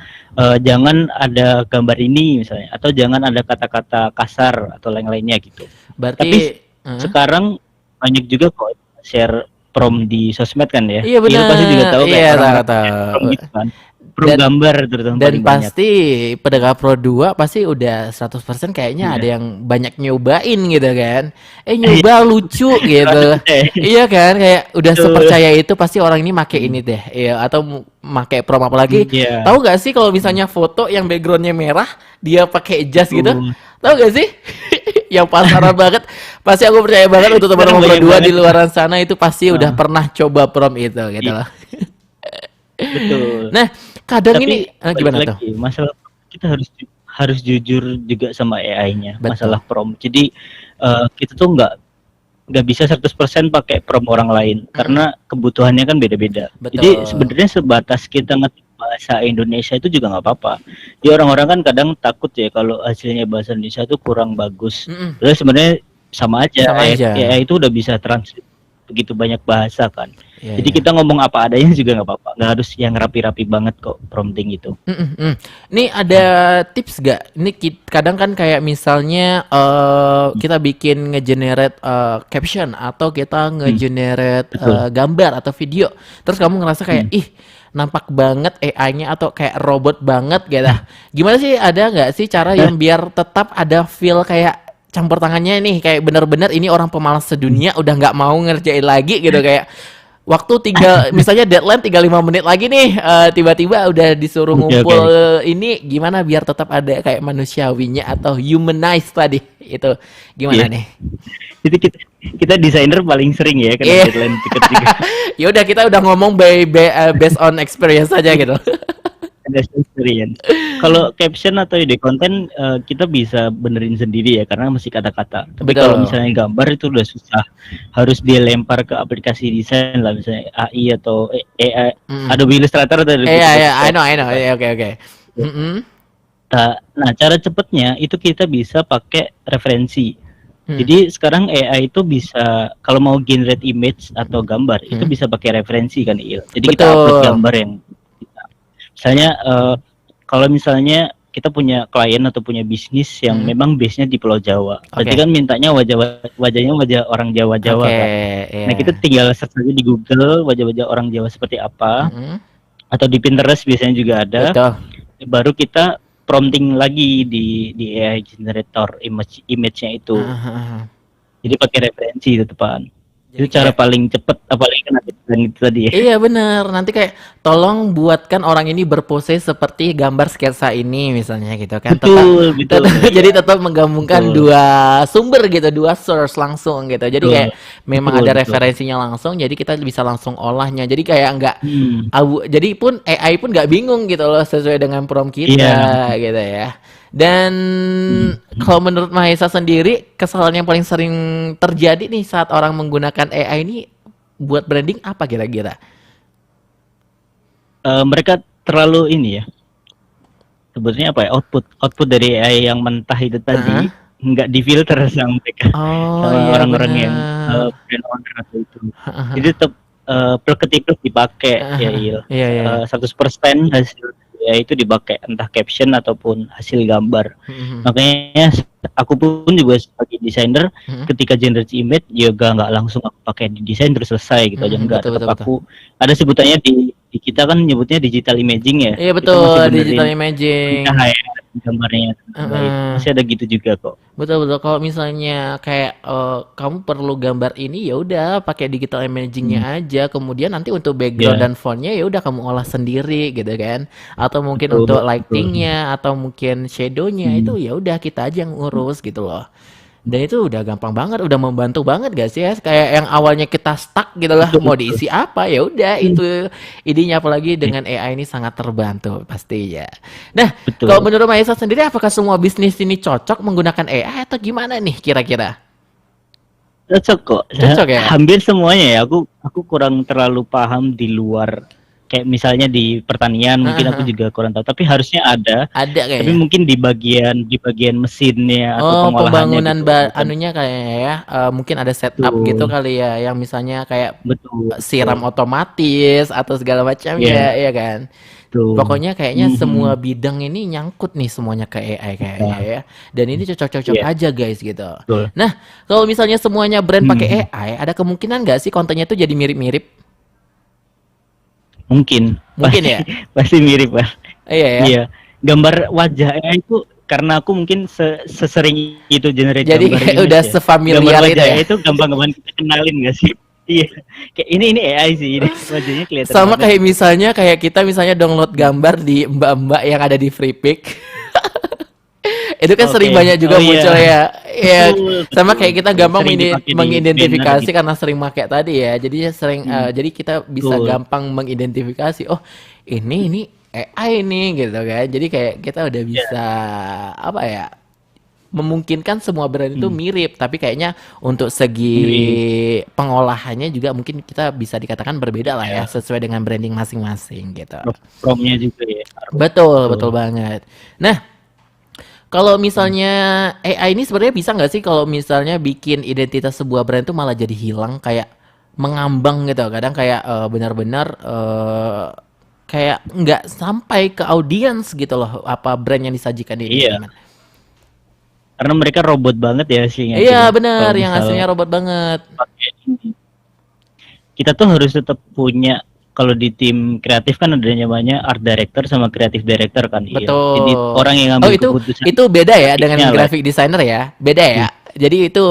jangan ada gambar ini misalnya, atau jangan ada kata-kata kasar atau lain-lainnya gitu. Berarti, Tapi sekarang banyak juga kok share prompt di sosmed kan ya. iya Iya pasti juga benar, tahu kayak iya orang-orang tahu. share prompt gitu kan. gambar terutama Dan paling banyak. pasti pendengar Pro 2 pasti udah 100% kayaknya ada yang banyak nyobain gitu kan. Nyoba lucu gitu. Iya kan, kayak udah Betul. sepercaya itu pasti orang ini make ini deh. Iya, atau make prom apalagi. Iya. Tahu gak sih kalau misalnya foto yang backgroundnya merah, dia pakai jas gitu? Betul. Tahu gak sih? Yang pasaran banget. Pasti aku percaya banget untuk teman-teman Pro Banyak 2 di banget. luar sana itu pasti udah pernah coba prom itu gitu loh. Betul. Nah, kadang Tapi ini balik gimana tuh? lagi, masalah kita harus jujur juga sama AI-nya Betul. masalah prompt. Jadi kita tuh nggak bisa 100% pakai prompt orang lain karena kebutuhannya kan beda-beda. Betul. Jadi sebenarnya sebatas kita ngerti bahasa Indonesia itu juga nggak apa-apa. Jadi orang-orang kan kadang takut ya kalau hasilnya bahasa Indonesia itu kurang bagus. Mm-mm. Padahal sebenarnya sama aja. Sama aja. AI itu udah bisa translate begitu banyak bahasa kan. Iya, Jadi iya. kita ngomong apa adanya juga nggak apa-apa. Nggak harus yang rapi-rapi banget kok prompting itu. Nih ada tips gak? Ini kadang kan kayak misalnya kita bikin ngegenerate caption atau kita ngegenerate Betul. gambar atau video. Terus kamu ngerasa kayak ih nampak banget AI-nya atau kayak robot banget gitu. Gimana sih, ada nggak sih cara yang biar tetap ada feel kayak campur tangannya nih, kayak bener-bener ini orang pemalas sedunia udah nggak mau ngerjain lagi gitu, kayak waktu tinggal misalnya deadline tinggal 5 menit lagi nih, tiba-tiba udah disuruh Oke, ngumpul ini, gimana biar tetap ada kayak manusiawinya atau humanize tadi itu gimana Iya. nih? Itu kita desainer paling sering ya kena Iya. deadline deket juga. Ya udah, kita udah ngomong based on experience aja gitu. Ada experience. Kalau caption atau ide konten kita bisa benerin sendiri ya karena masih kata-kata. Tapi Betul. kalau misalnya gambar itu udah susah. Harus dilempar ke aplikasi desain lah, misalnya AI atau AI, Adobe Illustrator atau Adobe Iya, I Photoshop. know. Iya, oke. Nah, cara cepetnya itu kita bisa pakai referensi. Hmm. Jadi sekarang AI itu bisa kalau mau generate image atau gambar itu bisa pakai referensi kan, Il. Jadi kita Betul. upload gambar yang misalnya kalau misalnya kita punya klien atau punya bisnis yang memang base-nya di Pulau Jawa. Berarti Oke. kan mintanya wajahnya wajah orang Jawa-Jawa Oke, kan. iya. Nah, kita tinggal search aja di Google wajah-wajah orang Jawa seperti apa, atau di Pinterest biasanya juga ada. Betul. Baru kita prompting lagi di AI generator image-nya itu. Jadi pakai referensi itu tepan. Itu Jadi cara kayak- paling cepet, apalagi kan ada deadline itu tadi ya. Iya bener, nanti kayak tolong buatkan orang ini berpose seperti gambar sketsa ini misalnya gitu kan. Betul, betul. Jadi tetap menggabungkan Betul. dua sumber gitu, dua source langsung gitu. Jadi Betul. kayak memang Betul, ada betul. referensinya langsung, jadi kita bisa langsung olahnya. Jadi kayak nggak Hmm. jadi pun AI pun nggak bingung gitu loh sesuai dengan prompt kita Iya. gitu ya. Dan kalau menurut Mahesa sendiri, kesalahan yang paling sering terjadi nih saat orang menggunakan AI ini buat branding apa kira-kira? Mereka terlalu ini ya. Sebetulnya apa ya? Output dari AI yang mentah itu tadi nggak difilter sama mereka. Oh Sama iya orang-orang yang benar. brand owner atau itu. Jadi tetap plek-ketiplek dipakai ya, Il. Iya iya. 100% hasil ya itu dipakai entah caption ataupun hasil gambar. Makanya aku pun juga sebagai desainer ketika generate image juga nggak langsung aku pakai di desain terus selesai gitu aja, enggak. Betul, Tetap betul, aku ada sebutannya di kita kan nyebutnya digital imaging ya. Iya Kita betul, masih benerin digital imaging. pencahayaan gambarnya. Masih ada gitu juga kok. Betul betul. Kalau misalnya kayak kamu perlu gambar ini, ya udah pakai digital imagingnya aja. Kemudian nanti untuk background Iya. dan fontnya ya udah kamu olah sendiri gitu kan. Atau mungkin Betul, untuk betul. lightingnya atau mungkin shadownya itu ya udah kita aja yang ngurus gitu loh. Dan itu udah gampang banget, udah membantu banget gak sih ya? Kayak yang awalnya kita stuck gitu lah, mau diisi apa ya udah itu idenya, apalagi dengan AI ini sangat terbantu pasti ya. Nah, Betul. kalau menurut Maisa sendiri, apakah semua bisnis ini cocok menggunakan AI atau gimana nih kira-kira? Cocok kok. Cocok ya? Hampir semuanya ya. Aku kurang terlalu paham di luar, kayak misalnya di pertanian mungkin aku juga kurang tahu, tapi harusnya ada. Ada Tapi kayaknya. mungkin di bagian mesinnya atau Oh, pengolahannya pembangunan gitu. Bukan- anunya kayaknya ya, mungkin ada setup Betul. gitu kali ya, yang misalnya kayak Betul. siram otomatis atau segala macam ya, iya kan? Betul. Pokoknya kayaknya Mhm. semua bidang ini nyangkut nih semuanya ke AI kayaknya ya. Dan ini cocok-cocok Iya. aja guys gitu. Betul. Nah, kalau misalnya semuanya brand pakai AI, ada kemungkinan nggak sih kontennya tuh jadi mirip-mirip? Mungkin ya? pasti mirip Pak. Iya ya. Iya, gambar wajah AI itu karena aku mungkin sesering itu generate Jadi gambar kayak image udah ya. sefamiliar Gambar itu wajah ya. AI itu gampang-gampang kita kenalin gak sih? Iya, kayak ini AI sih, ini wajahnya kelihatan Sama banget. kayak misalnya kayak kita misalnya download gambar di mbak-mbak yang ada di Free Pick. Itu kan sering Oke. banyak juga Oh, iya. muncul ya. Iya, Betul, sama betul, kayak kita betul. gampang Sering dipakai di mengidentifikasi banner gitu. karena sering pakai tadi ya. Jadi sering jadi kita bisa Betul. gampang mengidentifikasi. Oh, ini AI nih gitu kan. Jadi kayak kita udah bisa apa ya? Memungkinkan semua brand itu mirip, tapi kayaknya untuk segi pengolahannya juga mungkin kita bisa dikatakan berbeda lah ya, sesuai dengan branding masing-masing gitu. Promnya juga ya. Betul, betul banget. Nah, kalau misalnya AI ini sebenarnya bisa nggak sih kalau misalnya bikin identitas sebuah brand itu malah jadi hilang, kayak mengambang gitu. Kadang kayak benar-benar kayak nggak sampai ke audiens gitu loh, apa brand yang disajikan ini. Iya. Gimana? Karena mereka robot banget ya aslinya. Iya Jadi, benar, kalau yang misal aslinya robot banget. pakai ini, kita tuh harus tetap punya, kalau di tim kreatif kan ada namanya art director sama creative director kan. Iya. Betul. Jadi orang yang Oh ngambil itu keputusan. beda ya dengan Grafiknya lah. graphic designer ya, beda ya. Jadi itu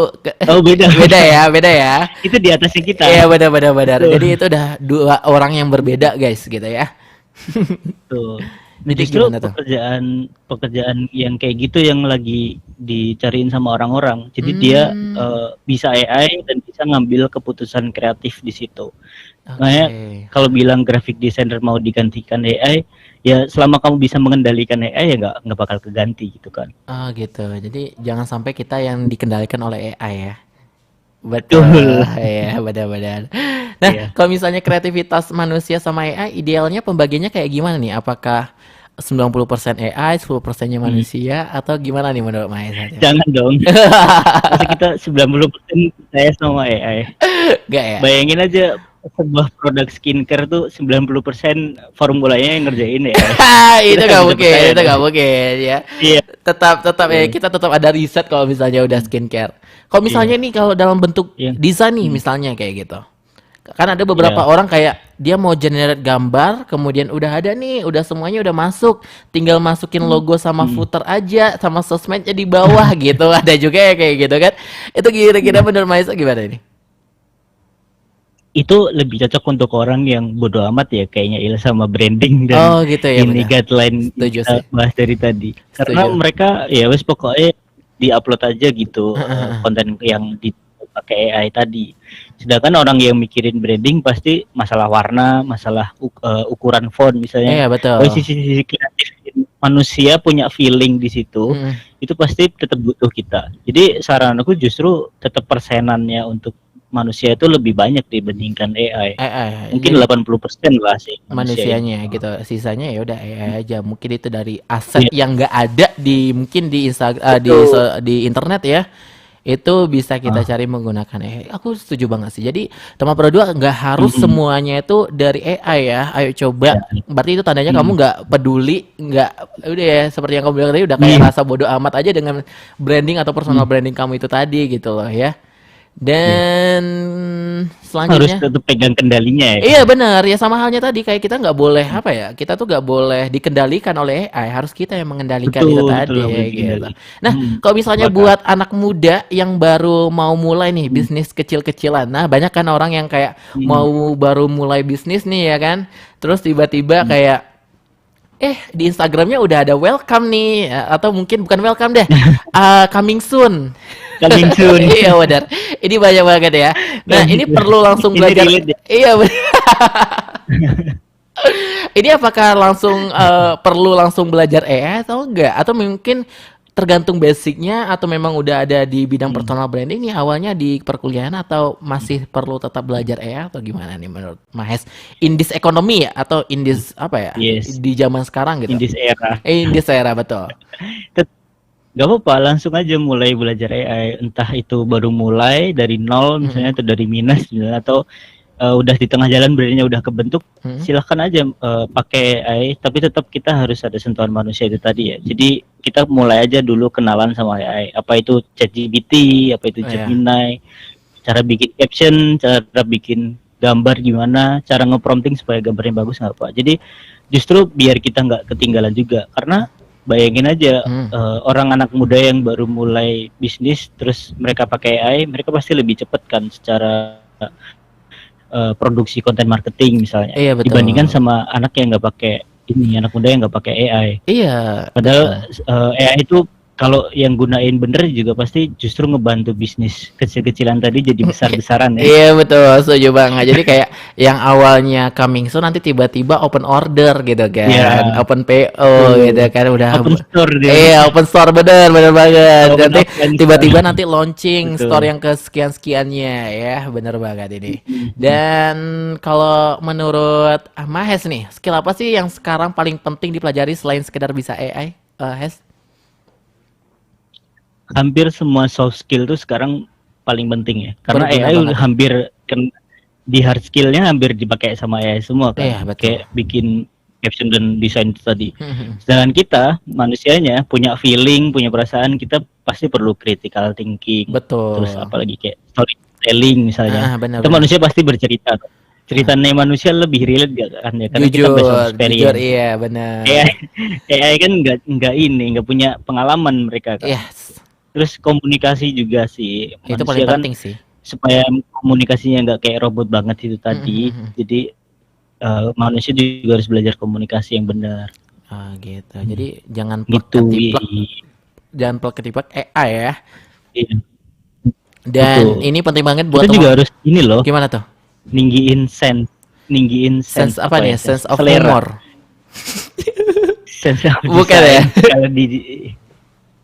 Oh beda. beda ya, beda ya. Itu di atasnya kita. Iya benar. Betul. Jadi itu udah dua orang yang berbeda guys gitu ya. Tuh. Jadi Justru gimana tuh? pekerjaan yang kayak gitu yang lagi dicariin sama orang-orang. Jadi dia bisa AI dan bisa ngambil keputusan kreatif di situ. Makanya Oke. kalau bilang graphic designer mau digantikan AI, ya selama kamu bisa mengendalikan AI ya nggak bakal keganti gitu kan. Oh gitu. Jadi jangan sampai kita yang dikendalikan oleh AI ya. Betul. Ya, benar-benar. Nah, Iya. kalau misalnya kreativitas manusia sama AI, idealnya pembagiannya kayak gimana nih? Apakah 90% AI, 10%-nya manusia atau gimana nih menurut Mas? Jangan dong. Masa kita 90% saya sama AI. Enggak ya? Bayangin aja sebuah produk skincare tuh 90% formulanya yang ngerjain ya. Itu Kita nggak bisa mungkin, percaya itu dong. nggak mungkin ya. Iya. Tetap ya kita tetap ada riset kalau misalnya udah skincare. Kalau misalnya nih kalau dalam bentuk Iya. desain nih misalnya kayak gitu. Kan ada beberapa Iya. orang kayak dia mau generate gambar, kemudian udah ada nih, udah semuanya udah masuk, tinggal masukin logo sama footer aja, sama sosmednya di bawah gitu. Ada juga ya kayak gitu kan. Itu kira-kira menurut Maisa gimana ini? Itu lebih cocok untuk orang yang bodo amat ya kayaknya Il sama branding dan Oh gitu ya. ini benar. guideline Setuju kita sih. bahas dari tadi. Karena Setuju. mereka ya wes pokoknya di-upload aja gitu konten yang dipakai AI tadi. Sedangkan orang yang mikirin branding pasti masalah warna, masalah ukuran font misalnya. Iya betul. Kalau sisi-sisi kreatif manusia punya feeling di situ, Mm-mm. itu pasti tetap butuh kita. Jadi saran aku justru tetap persenannya untuk manusia itu lebih banyak dibandingkan AI. Mungkin Jadi 80% lah sih manusianya ini. gitu, sisanya ya udah AI aja. Mungkin itu dari aset yang nggak ada di mungkin di Instagram di internet ya. Itu bisa kita cari menggunakan AI. Aku setuju banget sih. Jadi teman Pro 2 nggak harus semuanya itu dari AI ya. Ayo coba. Berarti itu tandanya kamu nggak peduli, nggak udah ya seperti yang kamu bilang tadi udah kayak rasa bodoh amat aja dengan branding atau personal branding kamu itu tadi gitu loh ya. Dan Harus selanjutnya tetap pegang kendalinya ya. iya benar ya, sama halnya tadi kayak kita nggak boleh apa ya, kita tuh nggak boleh dikendalikan oleh AI, harus kita yang mengendalikan itu Betul, tadi betul, ya, gitu. dikendali. Nah kalau misalnya sepakat. buat anak muda yang baru mau mulai nih bisnis kecil-kecilan, nah banyak kan orang yang kayak mau baru mulai bisnis nih ya kan, terus tiba-tiba kayak di Instagramnya udah ada welcome nih, atau mungkin bukan welcome deh, coming soon. Coming soon. Iya benar. Ini banyak banget ya. Nah, ini perlu langsung Ini belajar. relate ya? Iya benar. Ini apakah langsung perlu langsung belajar AI atau enggak? Atau mungkin tergantung basicnya, atau memang udah ada di bidang personal branding nih awalnya di perkuliahan, atau masih perlu tetap belajar AI atau gimana nih menurut Mahes? In this economy ya, atau in this apa ya? Yes. Di zaman sekarang gitu. In this era. In this era betul. Gak apa-apa, langsung aja mulai belajar AI. Entah itu baru mulai dari nol misalnya, atau dari minus misalnya, atau udah di tengah jalan brandnya udah kebentuk, silahkan aja pakai AI. Tapi tetap kita harus ada sentuhan manusia itu tadi ya. Jadi kita mulai aja dulu kenalan sama AI. Apa itu ChatGPT, apa itu Oh, iya. Gemini, cara bikin caption, cara bikin gambar gimana, cara nge-prompting supaya gambarnya bagus nggak apa. Jadi justru biar kita nggak ketinggalan juga, karena bayangin aja orang anak muda yang baru mulai bisnis terus mereka pakai AI, mereka pasti lebih cepet kan secara produksi konten marketing misalnya, Iya, betul. dibandingkan sama anak yang nggak pakai ini, anak muda yang nggak pakai AI. Iya. Padahal AI itu kalau yang gunain bener juga pasti justru ngebantu bisnis kecil-kecilan tadi jadi besar-besaran ya. Iya betul, setuju banget. Jadi kayak yang awalnya coming soon nanti tiba-tiba open order gitu kan, Iya. open PO gitu kan, udah. Open store dia. Iya, open store bener banget. Open Nanti offline tiba-tiba store. nanti launching Betul. store yang ke sekian-sekiannya ya, bener banget ini. Dan kalau menurut Mahes nih, skill apa sih yang sekarang paling penting dipelajari selain sekedar bisa AI, Hes? Hampir semua soft skill tuh sekarang paling penting ya. Karena Bener-bener AI banget. udah hampir di hard skillnya hampir dipakai sama AI semua kan. Iya, betul. Kayak bikin caption dan desain itu tadi. Sedangkan kita manusianya punya feeling, punya perasaan, kita pasti perlu critical thinking. Betul. Terus apalagi kayak storytelling misalnya. Bener, Itu bener. manusia pasti bercerita. Ceritanya manusia lebih relate gak kan ya? Karena kita based on Jujur, experience. iya benar. AI kan nggak punya pengalaman mereka kan. Yes, Terus komunikasi juga sih, itu manusia paling kan penting sih. supaya komunikasinya nggak kayak robot banget itu tadi. Jadi manusia juga harus belajar komunikasi yang benar. Gitu. Jadi jangan Gitu. jangan plek ketiplek AI ya. Iya. Dan Betul. ini penting banget buat Kita juga harus ini loh, gimana tuh? ninggiin Sense apa nih? ya, Sense of selera. humor. Sense of Bukan design. ya? Kalau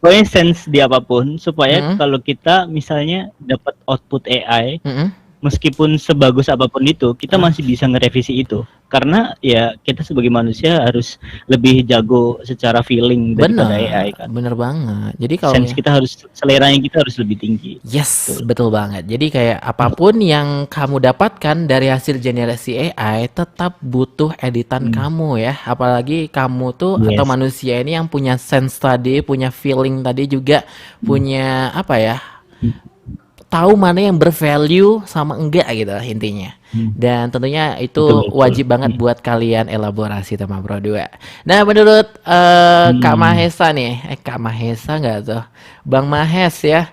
pokoknya sense di apapun supaya kalau kita misalnya dapat output AI, meskipun sebagus apapun itu, kita masih bisa ngerevisi itu. Karena ya kita sebagai manusia harus lebih jago secara feeling daripada AI kan. Bener banget. Jadi kalau Sense kita harus, seleranya kita harus lebih tinggi. yes, betul banget. Jadi kayak apapun yang kamu dapatkan dari hasil generasi AI tetap butuh editan kamu ya. Apalagi kamu tuh atau Yes. manusia ini yang punya sense tadi, punya feeling tadi juga punya apa ya? Tahu mana yang bervalue sama enggak gitu intinya. Dan tentunya itu Betul. wajib banget buat kalian elaborasi sama Pro 2. Nah, menurut Kak Mahesa nih, Kak Mahesa nggak tuh? Bang Mahes ya.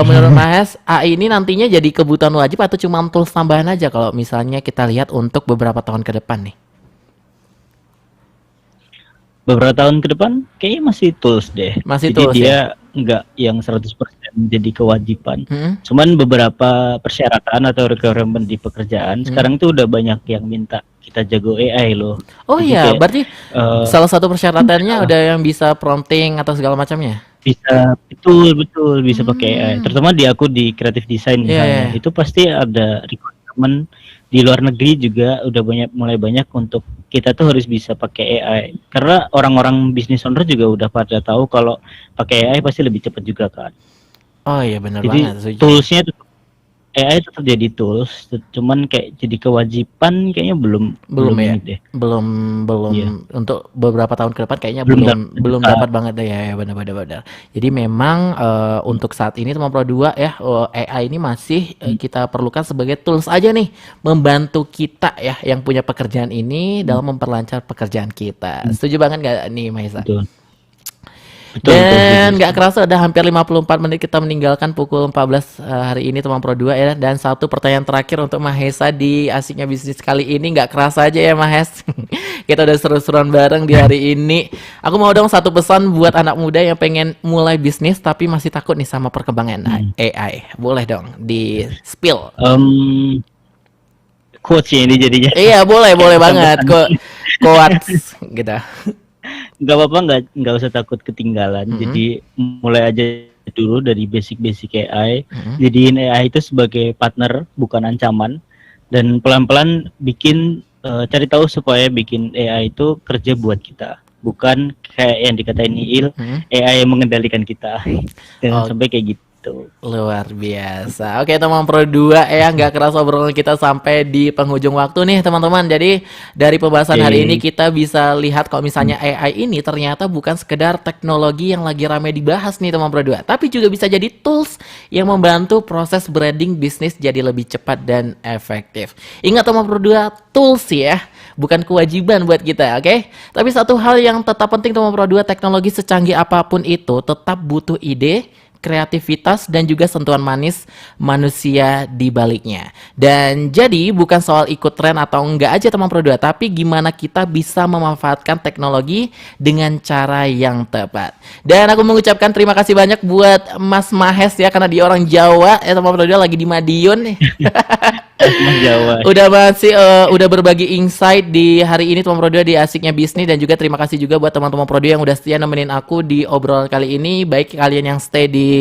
Menurut Mahes, AI ini nantinya jadi kebutuhan wajib atau cuma tools tambahan aja kalau misalnya kita lihat untuk beberapa tahun ke depan nih? Beberapa tahun ke depan kayaknya masih tools deh. Masih Jadi tools dia nggak yang 100% jadi kewajiban. Mm-mm. Cuman beberapa persyaratan atau requirement di pekerjaan sekarang tuh udah banyak yang minta kita jago AI loh. Oh Jadi iya, kayak, berarti salah satu persyaratannya udah yang bisa prompting atau segala macamnya. bisa betul bisa pakai AI. Terutama di aku di creative design misalnya, Iya. itu pasti ada requirement. Di luar negeri juga udah mulai banyak untuk kita tuh harus bisa pakai AI. Karena orang-orang business owner juga udah pada tahu kalau pakai AI pasti lebih cepat juga kan. Oh iya benar Jadi banget. Setuju. toolsnya tetap AI tetap jadi tools, cuman kayak jadi kewajiban kayaknya belum Ya. ini deh. belum Iya. untuk beberapa tahun ke depan kayaknya Belum belum dapat. dapat banget deh ya benar. Jadi memang untuk saat ini teman Pro 2 ya AI ini masih kita perlukan sebagai tools aja nih membantu kita ya yang punya pekerjaan ini dalam memperlancar pekerjaan kita. Setuju banget nggak nih Maisa? Betul. Dan nggak kerasa udah hampir 54 menit kita meninggalkan pukul 14 hari ini teman Pro 2 ya. Dan satu pertanyaan terakhir untuk Mahesa di Asiknya Bisnis kali ini. Nggak kerasa aja ya Mahes. Kita udah seru-seruan bareng di hari ini. Aku mau dong satu pesan buat anak muda yang pengen mulai bisnis tapi masih takut nih sama perkembangan AI. Boleh dong di spill. Quotes ya ini jadinya. Iya boleh banget. Quotes gitu. Nggak apa-apa, nggak usah takut ketinggalan. Jadi mulai aja dulu dari basic AI. Jadiin AI itu sebagai partner bukan ancaman, dan pelan-pelan bikin cari tahu supaya bikin AI itu kerja buat kita, bukan kayak yang dikatain Iil AI yang mengendalikan kita. Jangan sampai kayak gitu. gitu. Luar biasa. Oke teman Pro 2 ya, nggak kerasa obrolan kita sampai di penghujung waktu nih teman-teman. Jadi dari pembahasan Oke. hari ini kita bisa lihat kalau misalnya AI ini ternyata bukan sekedar teknologi yang lagi ramai dibahas nih teman Pro 2, tapi juga bisa jadi tools yang membantu proses branding bisnis jadi lebih cepat dan efektif. Ingat teman Pro 2, tools ya, bukan kewajiban buat kita, oke? Tapi satu hal yang tetap penting teman Pro 2, teknologi secanggih apapun itu tetap butuh ide, kreativitas, dan juga sentuhan manis manusia di baliknya. Dan jadi bukan soal ikut tren atau enggak aja teman Pro 2, tapi gimana kita bisa memanfaatkan teknologi dengan cara yang tepat. Dan aku mengucapkan terima kasih banyak buat Mas Mahes ya, karena dia orang Jawa ya teman Pro 2, lagi di Madiun nih. Mas Jawa. Udah berbagi insight di hari ini teman Pro 2 di Asiknya Bisnis, dan juga terima kasih juga buat teman-teman Pro 2 yang udah setia nemenin aku di obrolan kali ini, baik kalian yang stay di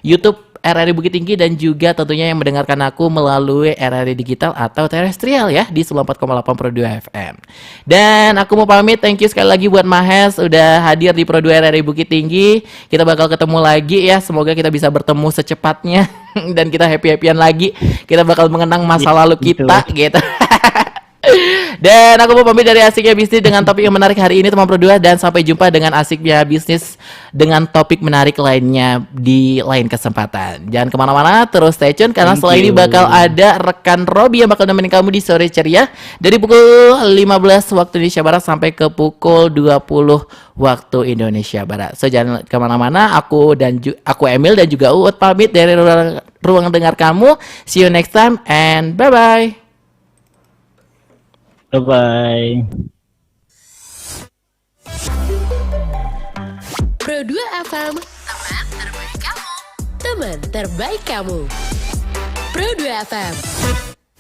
YouTube RRI Bukit Tinggi dan juga tentunya yang mendengarkan aku melalui RRI Digital atau terestrial ya di 94,8 Pro 2 FM. Dan aku mau pamit, thank you sekali lagi buat Mahes udah hadir di Pro 2 RRI Bukit Tinggi. Kita bakal ketemu lagi ya, semoga kita bisa bertemu secepatnya dan kita happy-happyan lagi. Kita bakal mengenang masa lalu kita gitu. Dan aku mau pamit dari Asiknya Bisnis dengan topik yang menarik hari ini teman Pro 2, dan sampai jumpa dengan Asiknya Bisnis dengan topik menarik lainnya di lain kesempatan. Jangan kemana-mana, terus stay tune karena setelah ini bakal ada rekan Robi yang bakal nemenin kamu di sore ceria dari pukul 15 waktu Indonesia Barat sampai ke pukul 20 waktu Indonesia Barat. So jangan kemana-mana, aku Emil dan juga Uut pamit dari ruang dengar kamu. See you next time and bye-bye. Bye-bye. Pro 2 FM, teman terbaik kamu. Teman terbaik kamu. Pro 2 FM.